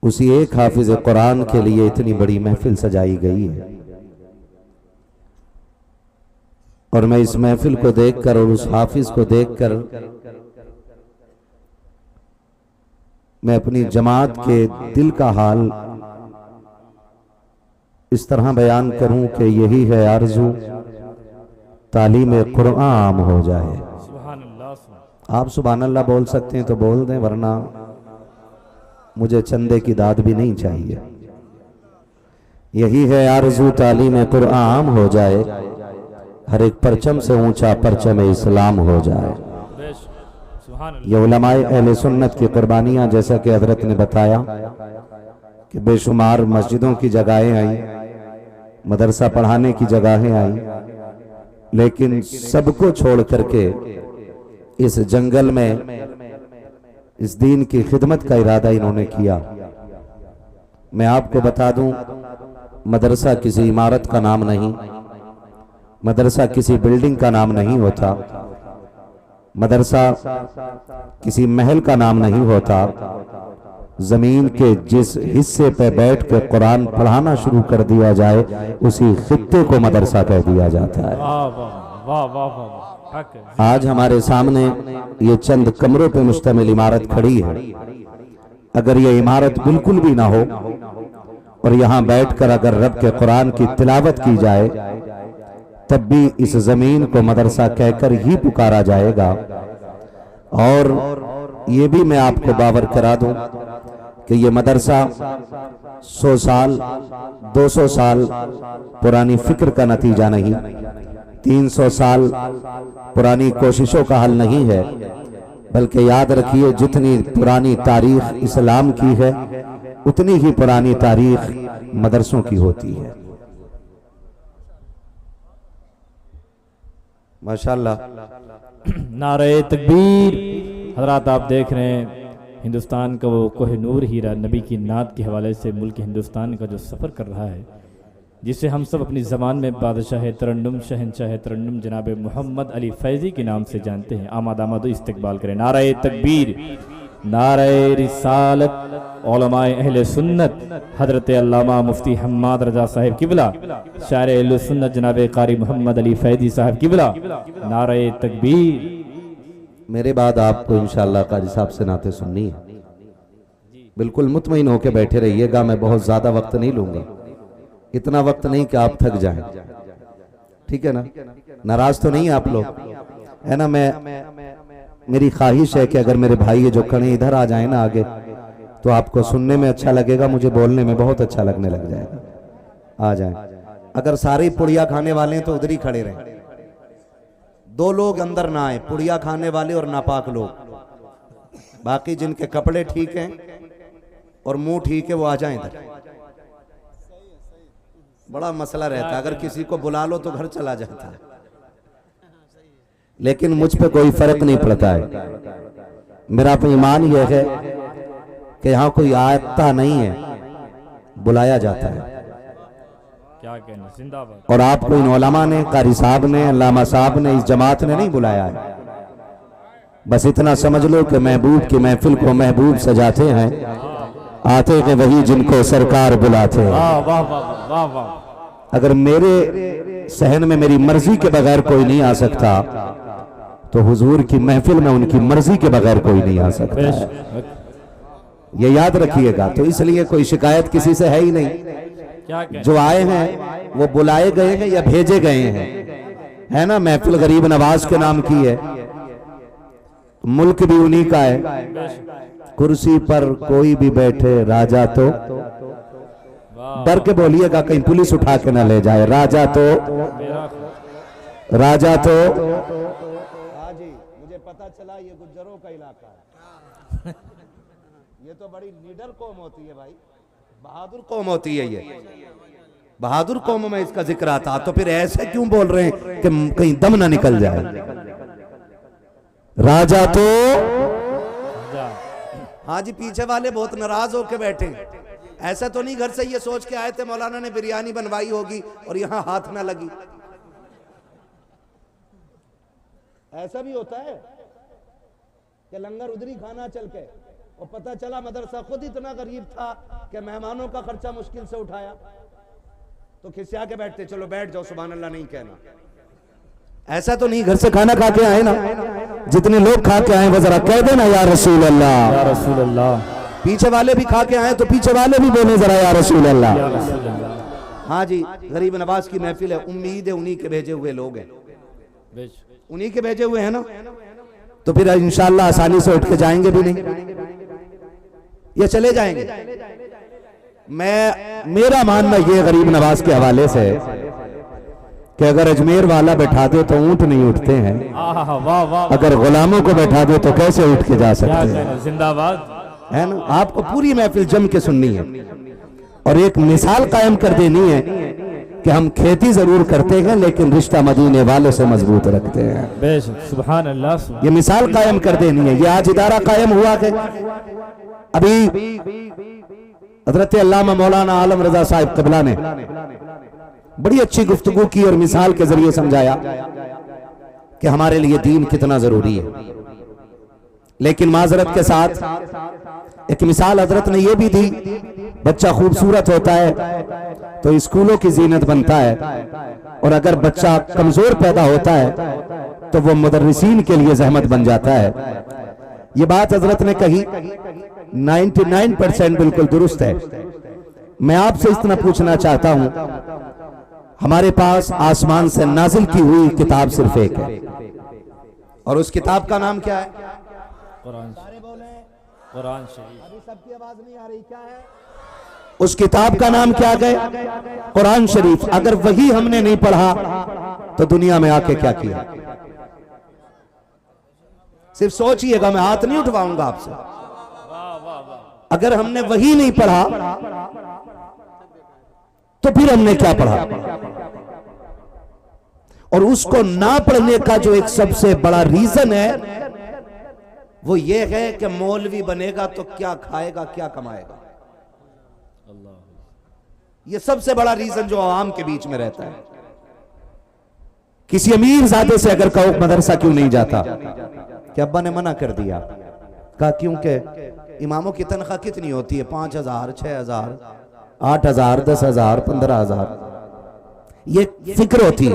उसी एक हाफिज कुरान के लिए इतनी बड़ी महफिल सजाई गई है। और मैं इस महफिल को देखकर और उस हाफिज को देखकर मैं अपनी जमात के दिल का हाल इस तरह बयान करूं कि यही है आरज़ू, तालीम कुरान आम हो जाए। आप सुभान अल्लाह बोल सकते हैं तो बोल दें, वरना मुझे चंदे की दाद भी नहीं चाहिए। यही है आरज़ू, तालीम कुरान आम हो जाए, हर एक परचम से ऊंचा परचम इस्लाम हो जाए। ये उलमाए अहले सुन्नत की कुर्बानियां, जैसा कि हजरत ने बताया कि बेशुमार मस्जिदों की जगहें आई, मदरसा पढ़ाने की जगहें आई, लेकिन सबको छोड़ करके इस जंगल में इस दीन की खिदमत का इरादा इन्होंने किया। मैं आपको बता दूं, मदरसा किसी इमारत का नाम नहीं, मदरसा किसी बिल्डिंग का नाम नहीं होता, मदरसा किसी महल का नाम नहीं होता। जमीन के जिस हिस्से पे बैठ कर कुरान पढ़ाना शुरू कर दिया जाए उसी खित्ते को मदरसा कह दिया जाता है। आज हमारे सामने ये चंद कमरों पे मुश्तमिल इमारत खड़ी है। अगर ये इमारत बिल्कुल भी ना हो और यहाँ बैठकर अगर रब के कुरान की तिलावत की जाए, तब भी इस जमीन को मदरसा कहकर ही पुकारा जाएगा। और ये भी मैं आपको बावर करा दूं कि ये मदरसा 100 साल 200 साल पुरानी फिक्र का नतीजा नहीं, 300 साल पुरानी कोशिशों का हल नहीं है, बल्कि याद रखिए जितनी पुरानी तारीख इस्लाम की है उतनी ही पुरानी तारीख मदरसों की होती है। माशाअल्लाह। नारे तकबीर। हजरात आप देख रहे हैं हिंदुस्तान का वो कोहिनूर हीरा नबी की नात के हवाले से मुल्क हिंदुस्तान का जो सफ़र कर रहा है, जिसे हम सब अपनी ज़बान में बादशाह तरन्नुम शहनशाह तरन्नुम जनाब मोहम्मद अली फैज़ी के नाम से जानते हैं। आमाद आमाद इस्तकबाल करें। नारे तकबीर, नारे रिसालत। उलमाए अहले सुन्नत हजरत अल्लामा मुफ्ती हम्माद रजा साहिब किबला, शायर अहले सुन्नत जनाब कारी मोहम्मद अली फैज़ी साहब किबला, नारे तकबीर। मेरे बाद आपको इंशाअल्लाह कारी साहब से नाते सुननी है। बिल्कुल मुतमईन होकर बैठे रहिएगा, मैं बहुत ज्यादा वक्त नहीं लूंगा, इतना वक्त नहीं कि आप थक जाएं, ठीक है ना? नाराज तो नहीं आप लोग, है ना? मेरी ख्वाहिश है कि अगर मेरे भाई ये जो खड़े इधर आ जाए ना आगे, तो आपको सुनने में अच्छा लगेगा, मुझे बोलने में बहुत अच्छा लगने लग जाएगा। आ जाए। अगर सारे पुड़िया खाने वाले हैं तो उधर ही खड़े रहें, 2 लोग अंदर ना आए, पुड़िया खाने वाले और नापाक लोग। बाकी जिनके कपड़े ठीक हैं और मुंह ठीक है वो आ जाएं इधर। बड़ा मसला रहता है, अगर किसी को बुला लो तो घर चला जाता है, लेकिन मुझ पे कोई फर्क नहीं पड़ता है। मेरा तो ईमान यह है कि यहाँ कोई आता नहीं है, बुलाया जाता है। क्या कहना, जिंदाबाद। और आपको इन उलमा ने, कारी साहब ने, अल्लामा साहब ने, इस जमात ने नहीं बुलाया है। बस इतना समझ लो कि महबूब की महफिल को महबूब सजाते हैं, आते हैं वही जिनको सरकार बुलाते हैं। वाह वाह वाह वाह वाह। अगर मेरे सहन में मेरी मर्जी के बगैर कोई नहीं आ सकता, तो हुजूर की महफिल में उनकी मर्जी के बगैर कोई नहीं आ सकता है। ये याद रखिएगा। तो इसलिए कोई शिकायत किसी से है ही नहीं। क्या कहना? जो आए हैं वो बुलाए गए हैं या भेजे गए हैं, है ना? महफिल गरीब नवाज के नाम की है, मुल्क भी उन्हीं का है। कुर्सी पर कोई भी बैठे राजा तो, डर के बोलिएगा कहीं पुलिस उठा के ना ले जाए। राजा तो, राजा तो। हाँ जी, मुझे पता चला ये गुज्जरों का इलाका है। ये तो बड़ी लीडर कौम होती है भाई, बहादुर कौम होती है। ये बहादुर कौम में इसका जिक्र आता, तो फिर ऐसे क्यों बोल रहे हैं कि कहीं दम ना निकल जाए। राजा तो। हाँ जी, पीछे वाले बहुत नाराज होके बैठे। ऐसा तो नहीं घर से ये सोच के आए थे मौलाना ने बिरयानी बनवाई होगी और यहाँ हाथ ना लगी। ऐसा भी होता है कि लंगर उधरी खाना चल के, और पता चला मदरसा खुद इतना गरीब था कि मेहमानों का खर्चा मुश्किल से उठाया, तो खिसिया के बैठते, चलो बैठ जाओ, सुभान अल्लाह नहीं कहना। ऐसा तो नहीं घर से खाना खा के आए ना, जितने लोग खा के आए वो जरा कह देना या रसूल अल्लाह, या रसूल अल्लाह। पीछे वाले भी खा के आए तो पीछे वाले भी बोले जरा या रसूल अल्लाह। हाँ जी, गरीब नवाज की महफिल है, उम्मीद है उन्हीं के भेजे हुए लोग हैं, उन्हीं के भेजे हुए हैं ना, तो फिर इंशाअल्लाह आसानी से उठ के जाएंगे भी नहीं, ये चले जाएंगे। मेरा मानना ये गरीब नवाज के हवाले से कि अगर अजमेर वाला बैठा दे तो ऊंट नहीं उठते हैं, वाह वाह। अगर गुलामों को बैठा दे तो कैसे उठ के जा सकते हैं, जिंदाबाद, है ना? आपको पूरी महफिल जम के सुननी है और एक मिसाल कायम कर देनी है कि हम खेती जरूर करते हैं लेकिन रिश्ता मदीने वालों से मजबूत रखते हैं। बेशक, सुभान अल्लाह। ये मिसाल कायम कर देनी है। ये आज इदारा कायम हुआ है। अभी हजरत अल्लामा मौलाना आलम रजा साहिब क़िबला ने बड़ी अच्छी गुफ्तगू की और मिसाल के जरिए समझाया कि हमारे लिए दीन कितना जरूरी है। लेकिन माजरत के साथ एक मिसाल हजरत ने यह भी दी, बच्चा खूबसूरत होता है तो स्कूलों की जीनत बनता है, और अगर बच्चा कमजोर पैदा होता है तो वो मुदर्रिसीन के लिए जहमत बन जाता है। ये बात हजरत ने कही 99% बिल्कुल दुरुस्त है। मैं आपसे इतना पूछना चाहता हूं, हमारे पास आसमान से नाजिल की हुई किताब सिर्फ एक है, और उस किताब का नाम क्या है? कुरान कुरान शरीफ। अभी सबकी आवाज नहीं आ रही, क्या है उस किताब का नाम? क्या है? कुरान शरीफ। अगर वही हमने नहीं पढ़ा तो दुनिया में आके क्या किया? सिर्फ सोचिएगा, मैं हाथ नहीं उठवाऊंगा आपसे। अगर हमने वही नहीं पढ़ा तो फिर हमने क्या पढ़ा? और उसको ना पढ़ने का जो एक सबसे बड़ा रीजन है वो ये है कि मौलवी बनेगा तो क्या खाएगा, क्या कमाएगा। ये सबसे बड़ा रीजन जो आवाम के बीच में रहता है। किसी अमीर ज़ादे से अगर कहो मदरसा क्यों नहीं जाता, कि अब्बा ने मना कर दिया, कहा क्योंकि इमामों की तनख्वाह कितनी होती है? 5,000, 6,000, 8,000, 10,000, 15,000, ये फिक्र होती है।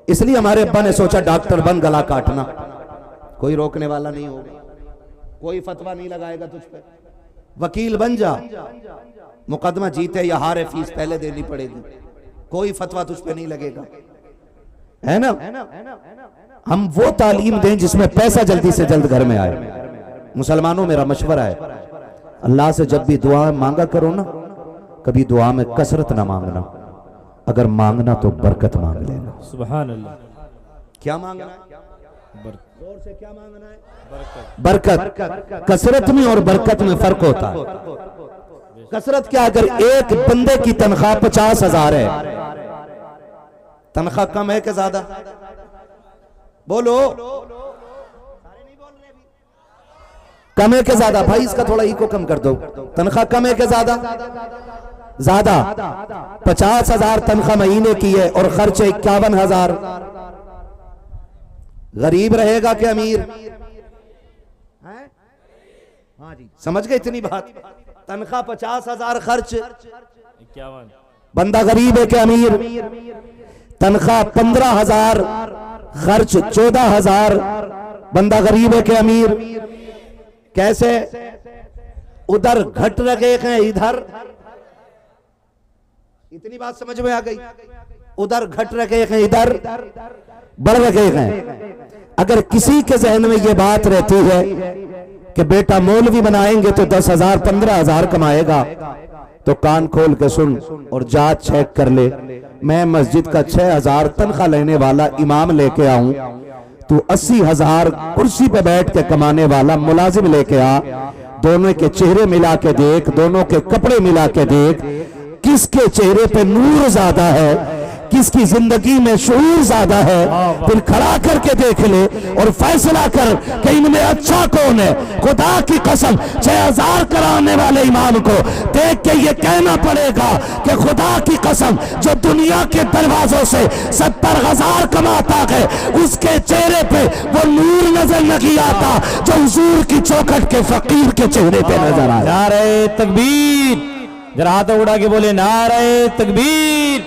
इसलिए हमारे अब्बा ने सोचा डॉक्टर बन, गला काटना, कोई रोकने वाला नहीं होगा, कोई फतवा नहीं लगाएगा तुझ पे। वकील बन जा, मुकदमा जीते या हारे फीस पहले देनी पड़ेगी, कोई फतवा तुझ पे नहीं लगेगा, है ना। हम वो तालीम दें जिसमें पैसा जल्दी से जल्द घर में आए। मुसलमानों मेरा मशवरा है, अल्लाह से जब भी दुआ मांगा करो ना, कभी दुआ में कसरत ना मांगना, अगर मांगना तो बरकत मांग लेना। सुभान अल्लाह। क्या मांगना है? जोर से क्या मांगना है? बरकत। कसरत में और बरकत में फर्क होता है। कसरत क्या? अगर एक बंदे की तनख्वाह 50,000 है, तनख्वाह कम है कि ज्यादा? बोलो, कम है कि ज्यादा? भाई इसका थोड़ा इको कम कर दो। तनख्वाह कम है कि ज्यादा? ज्यादा। 50,000 तनख्वाह महीने की है और खर्चे 51,000। गरीब रहेगा कि अमीर? हाँ जी, समझ गए इतनी बात? तनख्वाह 50,000, खर्च 51। बंदा गरीब है कि अमीर? तनख्वाह 15,000, खर्च 14,000, बंदा गरीब है कि अमीर? कैसे? उधर घट रहे हैं, इधर। इतनी बात समझ में आ गई? उधर घट रहे हैं, इधर बढ़ रहे हैं। अगर किसी के जहन में यह बात रहती है कि बेटा मौलवी बनाएंगे तो 10,000, 15,000 कमाएगा, तो कान खोल के सुन और जांच चेक कर ले। मैं मस्जिद का 6,000 तनख्वाह लेने वाला इमाम लेके आऊं, तू 80,000 कुर्सी पे बैठ के कमाने वाला मुलाजिम लेके आ। दोनों के चेहरे मिला के देख, दोनों के कपड़े मिला के देख, किसके चेहरे पे नूर ज्यादा है, किसकी जिंदगी में शऊर ज्यादा है। फिर खड़ा करके देख ले और फैसला कर कि इनमें अच्छा कौन है। खुदा की कसम 6,000 कराने वाले इमाम को देख के ये कहना पड़ेगा कि खुदा की कसम जो दुनिया के दरवाजों से 70,000 कमाता है, उसके चेहरे पे वो नूर नजर नहीं आता जो हुजूर की चौखट के फकीर के चेहरे पे नजर आया। नारे तकबीर। जरा हाथ उड़ा के बोले नारे तकबीर,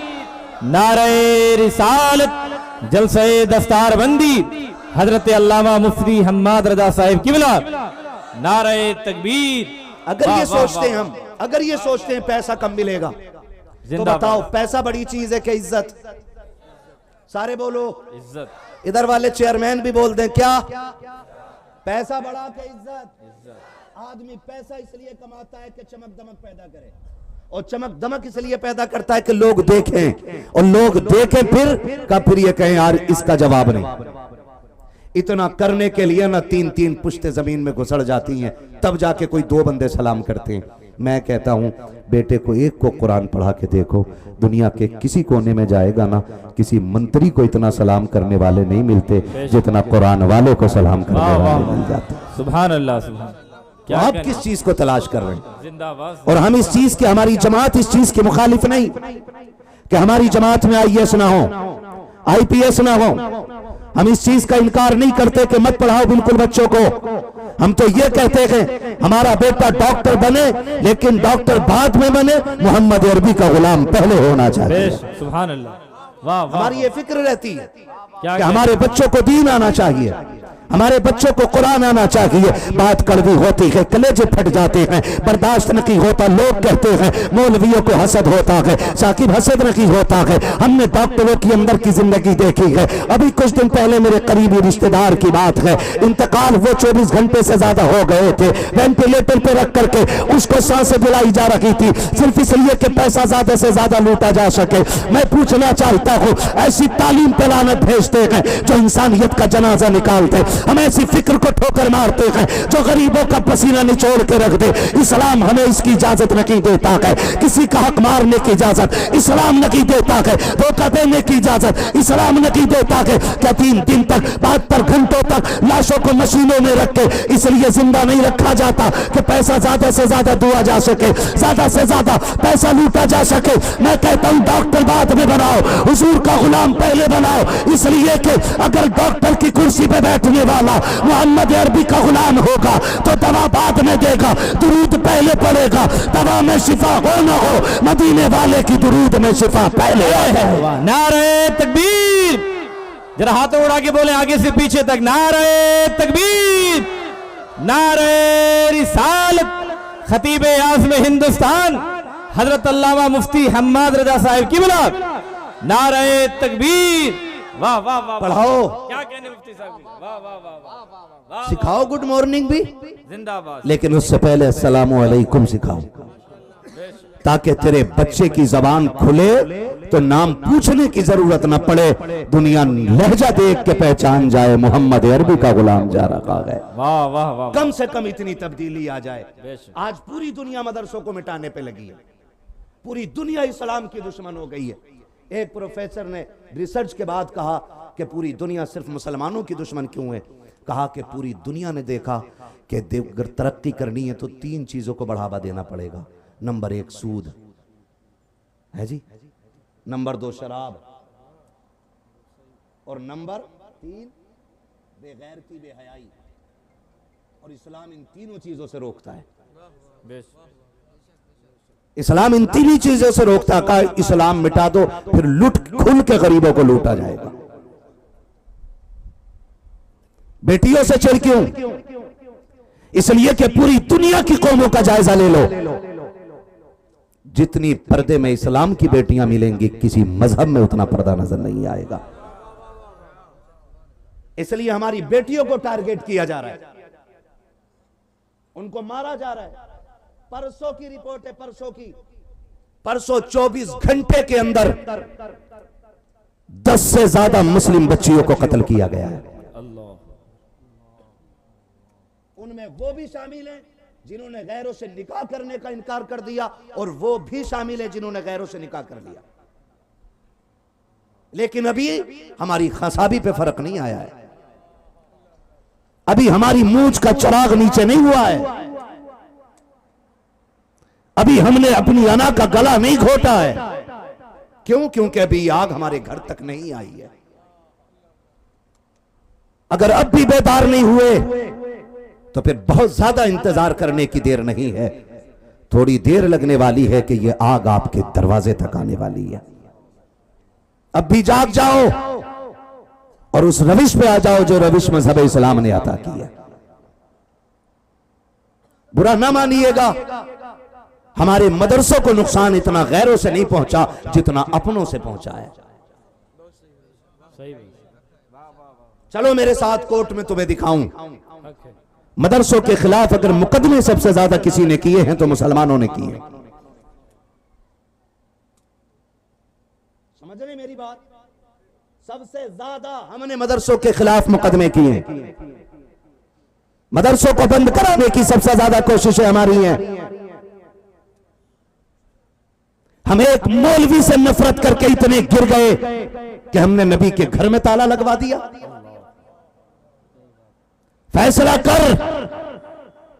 नारे रिसालत, जलसे दस्तार बंदी, हजरत अल्लामा मुफ्ती हम्माद रजा साहिब किबला, नारे तकबीर। अगर ये सोचते हैं हम, अगर ये सोचते हैं पैसा कम मिलेगा, तो बताओ पैसा बड़ी चीज है कि इज्जत? सारे बोलो इज्जत। इधर वाले चेयरमैन भी बोल दें, क्या पैसा बड़ा के इज्जत? आदमी पैसा इसलिए कमाता है कि चमक दमक पैदा करे, और चमक दमक इसलिए पैदा करता है कि लोग देखें, और लोग देखें फिर ये कहें यार इसका जवाब नहीं। इतना करने के लिए ना 3-3 पुश्ते जमीन में घुसड़ जाती हैं, तब जाके कोई 2 बंदे सलाम करते हैं। मैं कहता हूं बेटे को एक को कुरान पढ़ा के देखो, दुनिया के किसी कोने में जाएगा ना, किसी मंत्री को इतना सलाम करने वाले नहीं मिलते जितना कुरान वाले को सलाम करने वाले मिल जाते। सुभान अल्लाह। सुभान। तो आप किस चीज को तलाश कर रहे हैं? जिंदाबाद। और हम इस चीज के, हमारी जमात इस चीज के मुखालिफ नहीं कि हमारी जमात में IAS ना हो, IPS ना हो। हम इस चीज का इनकार नहीं करते कि मत पढ़ाओ बिल्कुल बच्चों को। हम तो ये कहते हैं हमारा बेटा डॉक्टर बने, लेकिन डॉक्टर बाद में बने, मोहम्मद अरबी का गुलाम पहले होना चाहिए। सुभान अल्लाह। वाह वाह। हमारी ये फिक्र रहती है क्या कि हमारे बच्चों को दीन आना चाहिए, हमारे बच्चों को कुरान आना चाहिए। बात कड़वी होती है, कलेजे फट जाते हैं, बर्दाश्त नहीं होता। लोग कहते हैं मौलवियों को हसद होता है, साकिब हसद नहीं होता है। हमने डॉक्टरों की अंदर की जिंदगी देखी है। अभी कुछ दिन पहले मेरे करीबी रिश्तेदार की बात है, इंतकाल वो 24 घंटे से ज्यादा हो गए थे, वेंटिलेटर पे रख करके उसको सांसें दिलाई जा रही थी, सिर्फ इसलिए कि पैसा ज्यादा से ज्यादा लूटा जा सके। मैं पूछना चाहता हूं, ऐसी तालीम पे लानत भेजते हैं जो इंसानियत का जनाजा निकालते, हम ऐसी फिक्र को ठोकर मारते हैं जो गरीबों का पसीना निचोड़ के रख दे। इस्लाम हमें इसकी इजाजत नहीं देता है, किसी का हक मारने की इजाजत इस्लाम नहीं देता है, धोखा देने की इजाजत इस्लाम नहीं देता है। क्या 3 दिन तक 72 घंटों तक लाशों को मशीनों में रख के इसलिए जिंदा नहीं रखा जाता कि पैसा ज्यादा से ज्यादा दुआ जा सके, ज्यादा से ज्यादा पैसा लूटा जा सके। मैं कहता हूं डॉक्टर बाद में बनाओ, हुजूर का गुलाम पहले बनाओ, इसलिए कि अगर डॉक्टर की कुर्सी पे बैठने वाला मोहम्मद अरबी का गुलाम होगा तो दवा बाद में देगा, दुरूद पहले पड़ेगा। दवा में शिफा हो न हो, मदीने वाले की दुरूद में शिफा पहले है। नारे तकबीर, जरा हाथों उड़ा के बोले आगे से पीछे तक, नारे तकबीर, नारे रिसालत। खतीब आज़म हिंदुस्तान हजरत अल्लामा मुफ्ती हम्माद रजा साहिब की बुलाद, नारे तकबीर। वाह वाह वाह, पढ़ाओ, क्या कहने मुफ्ती साहब की, वाह वाह वाह वाह, सिखाओ गुड मॉर्निंग भी, जिंदाबाद। लेकिन उससे पहले अस्सलामु अलैकुम सिखाओ, ताकि तेरे बच्चे की जबान खुले तो नाम पूछने की जरूरत न पड़े, दुनिया लहजा देख के पहचान जाए मोहम्मद अरबी का गुलाम जा रखा है। वाह वाह वाह, कम से कम इतनी तब्दीली आ जाए। आज पूरी दुनिया मदरसों को मिटाने पे लगी है, पूरी दुनिया इस्लाम की दुश्मन हो गई है। एक प्रोफेसर ने रिसर्च के बाद कहा कि पूरी दुनिया सिर्फ मुसलमानों की दुश्मन क्यों है। कहा कि पूरी दुनिया ने देखा कि अगर तरक्की करनी है तो 3 चीजों को बढ़ावा देना पड़ेगा। नंबर 1 सूद है जी, नंबर 2 शराब, और नंबर 3 बेगैरती बेहयाई। और इस्लाम इन तीनों चीजों से रोकता है। इस्लाम इन 3 चीजों से रोकता है। कहा इस्लाम मिटा दो, फिर लूट खुल के गरीबों को लूटा जाएगा। बेटियों से चिढ़ क्यों? इसलिए कि पूरी दुनिया की कौमों का जायजा ले लो, जितनी पर्दे में इस्लाम की बेटियां मिलेंगी किसी मजहब में उतना पर्दा नजर नहीं आएगा। इसलिए हमारी बेटियों को टारगेट किया जा रहा है, उनको मारा जा रहा है। परसों की रिपोर्ट है, परसों 24 घंटे के अंदर 10 से ज्यादा मुस्लिम बच्चियों को कत्ल किया गया है। उनमें वो भी शामिल हैं जिन्होंने गैरों से निकाह करने का इनकार कर दिया, और वो भी शामिल है जिन्होंने गैरों से निकाह कर लिया। लेकिन अभी हमारी खसाबी पे फर्क नहीं आया है, अभी हमारी मूंछ का चिराग नीचे नहीं हुआ है, अभी हमने अपनी अना का गला नहीं घोटा है। क्यों? क्योंकि अभी आग हमारे घर तक नहीं आई है। अगर अब भी बेदार नहीं हुए तो फिर बहुत ज्यादा इंतजार करने की देर नहीं है, थोड़ी देर लगने वाली है कि यह आग आपके दरवाजे तक आने वाली है। अब भी जाग जाओ और उस रविश पे आ जाओ जो रविश मजहब इस्लाम ने अता की है। बुरा ना मानिएगा, हमारे मदरसों को नुकसान इतना गैरों से नहीं पहुंचा जितना अपनों से पहुंचा है। चलो मेरे साथ कोर्ट में तुम्हें दिखाऊं, मदरसों के खिलाफ अगर मुकदमे सबसे ज्यादा किसी ने किए हैं तो मुसलमानों ने किए। समझ रहे मेरी बात? सबसे ज्यादा हमने मदरसों के खिलाफ मुकदमे किए, मदरसों को बंद कराने की सबसे ज्यादा कोशिशें हमारी हैं। हम एक मौलवी से नफरत करके इतने गिर गए कि हमने नबी के घर में ताला लगवा दिया। फैसला कर,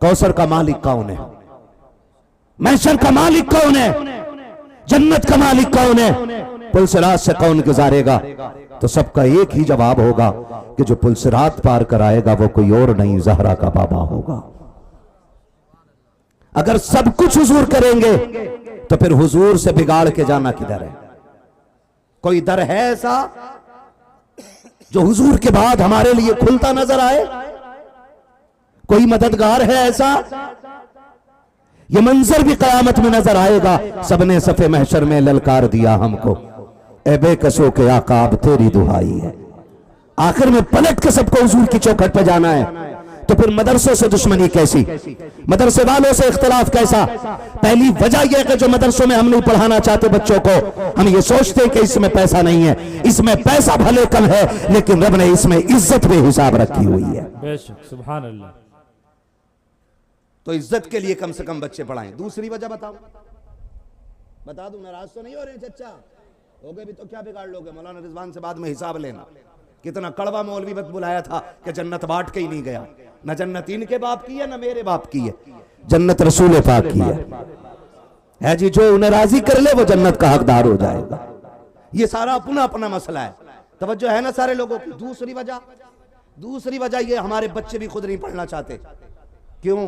कौसर का मालिक कौन है, महशर का मालिक कौन है, जन्नत का मालिक कौन है, पुलसिरात से कौन गुजारेगा? तो सबका एक ही जवाब होगा कि जो पुलसिरात पार कराएगा वो कोई और नहीं, जहरा का बाबा होगा। अगर सब कुछ हुजूर करेंगे तो फिर हुजूर से बिगाड़ के जाना किधर है? कोई दर है ऐसा जो हुजूर के बाद हमारे लिए खुलता नजर आए? कोई मददगार है ऐसा? ये मंजर भी कयामत में नजर आएगा। सबने सफे महशर में ललकार दिया हमको, ए बेकसों के आकाब तेरी दुहाई है। आखिर में पलट के सबको हुजूर की चौखट पर जाना है। तो फिर मदरसों से दुश्मनी कैसी, मदरसे वालों से इख्तिलाफ कैसा? पहली वजह यह कि जो मदरसों में हम नहीं पढ़ाना चाहते बच्चों को, हम ये सोचते हैं कि इसमें पैसा नहीं है। इसमें पैसा भले कम है, लेकिन रब ने इसमें इज्जत बेहिसाब रखी हुई है। बेशक, सुभान अल्लाह। तो इज्जत के लिए कम से कम बच्चे पढ़ाएं। दूसरी वजह बताओ, बता दूं, नाराज तो नहीं हो रहे चचा? हो गए भी तो क्या बिगाड़ लोगे? मौलाना रिजवान से बाद में हिसाब लेना। कितना कड़वा मौलवी वक्त बुलाया था कि जन्नत बांट के ही नहीं गया। न जन्नत इनके बाप की है, न मेरे बाप की है, जन्नत रसूल पाक की है जी। जो उन्हें राजी कर ले वो जन्नत का हकदार हो जाएगा। ये सारा अपना अपना मसला है। तवज्जो है ना सारे लोगों की? दूसरी वजह ये, हमारे बच्चे भी खुद नहीं पढ़ना चाहते। क्यों?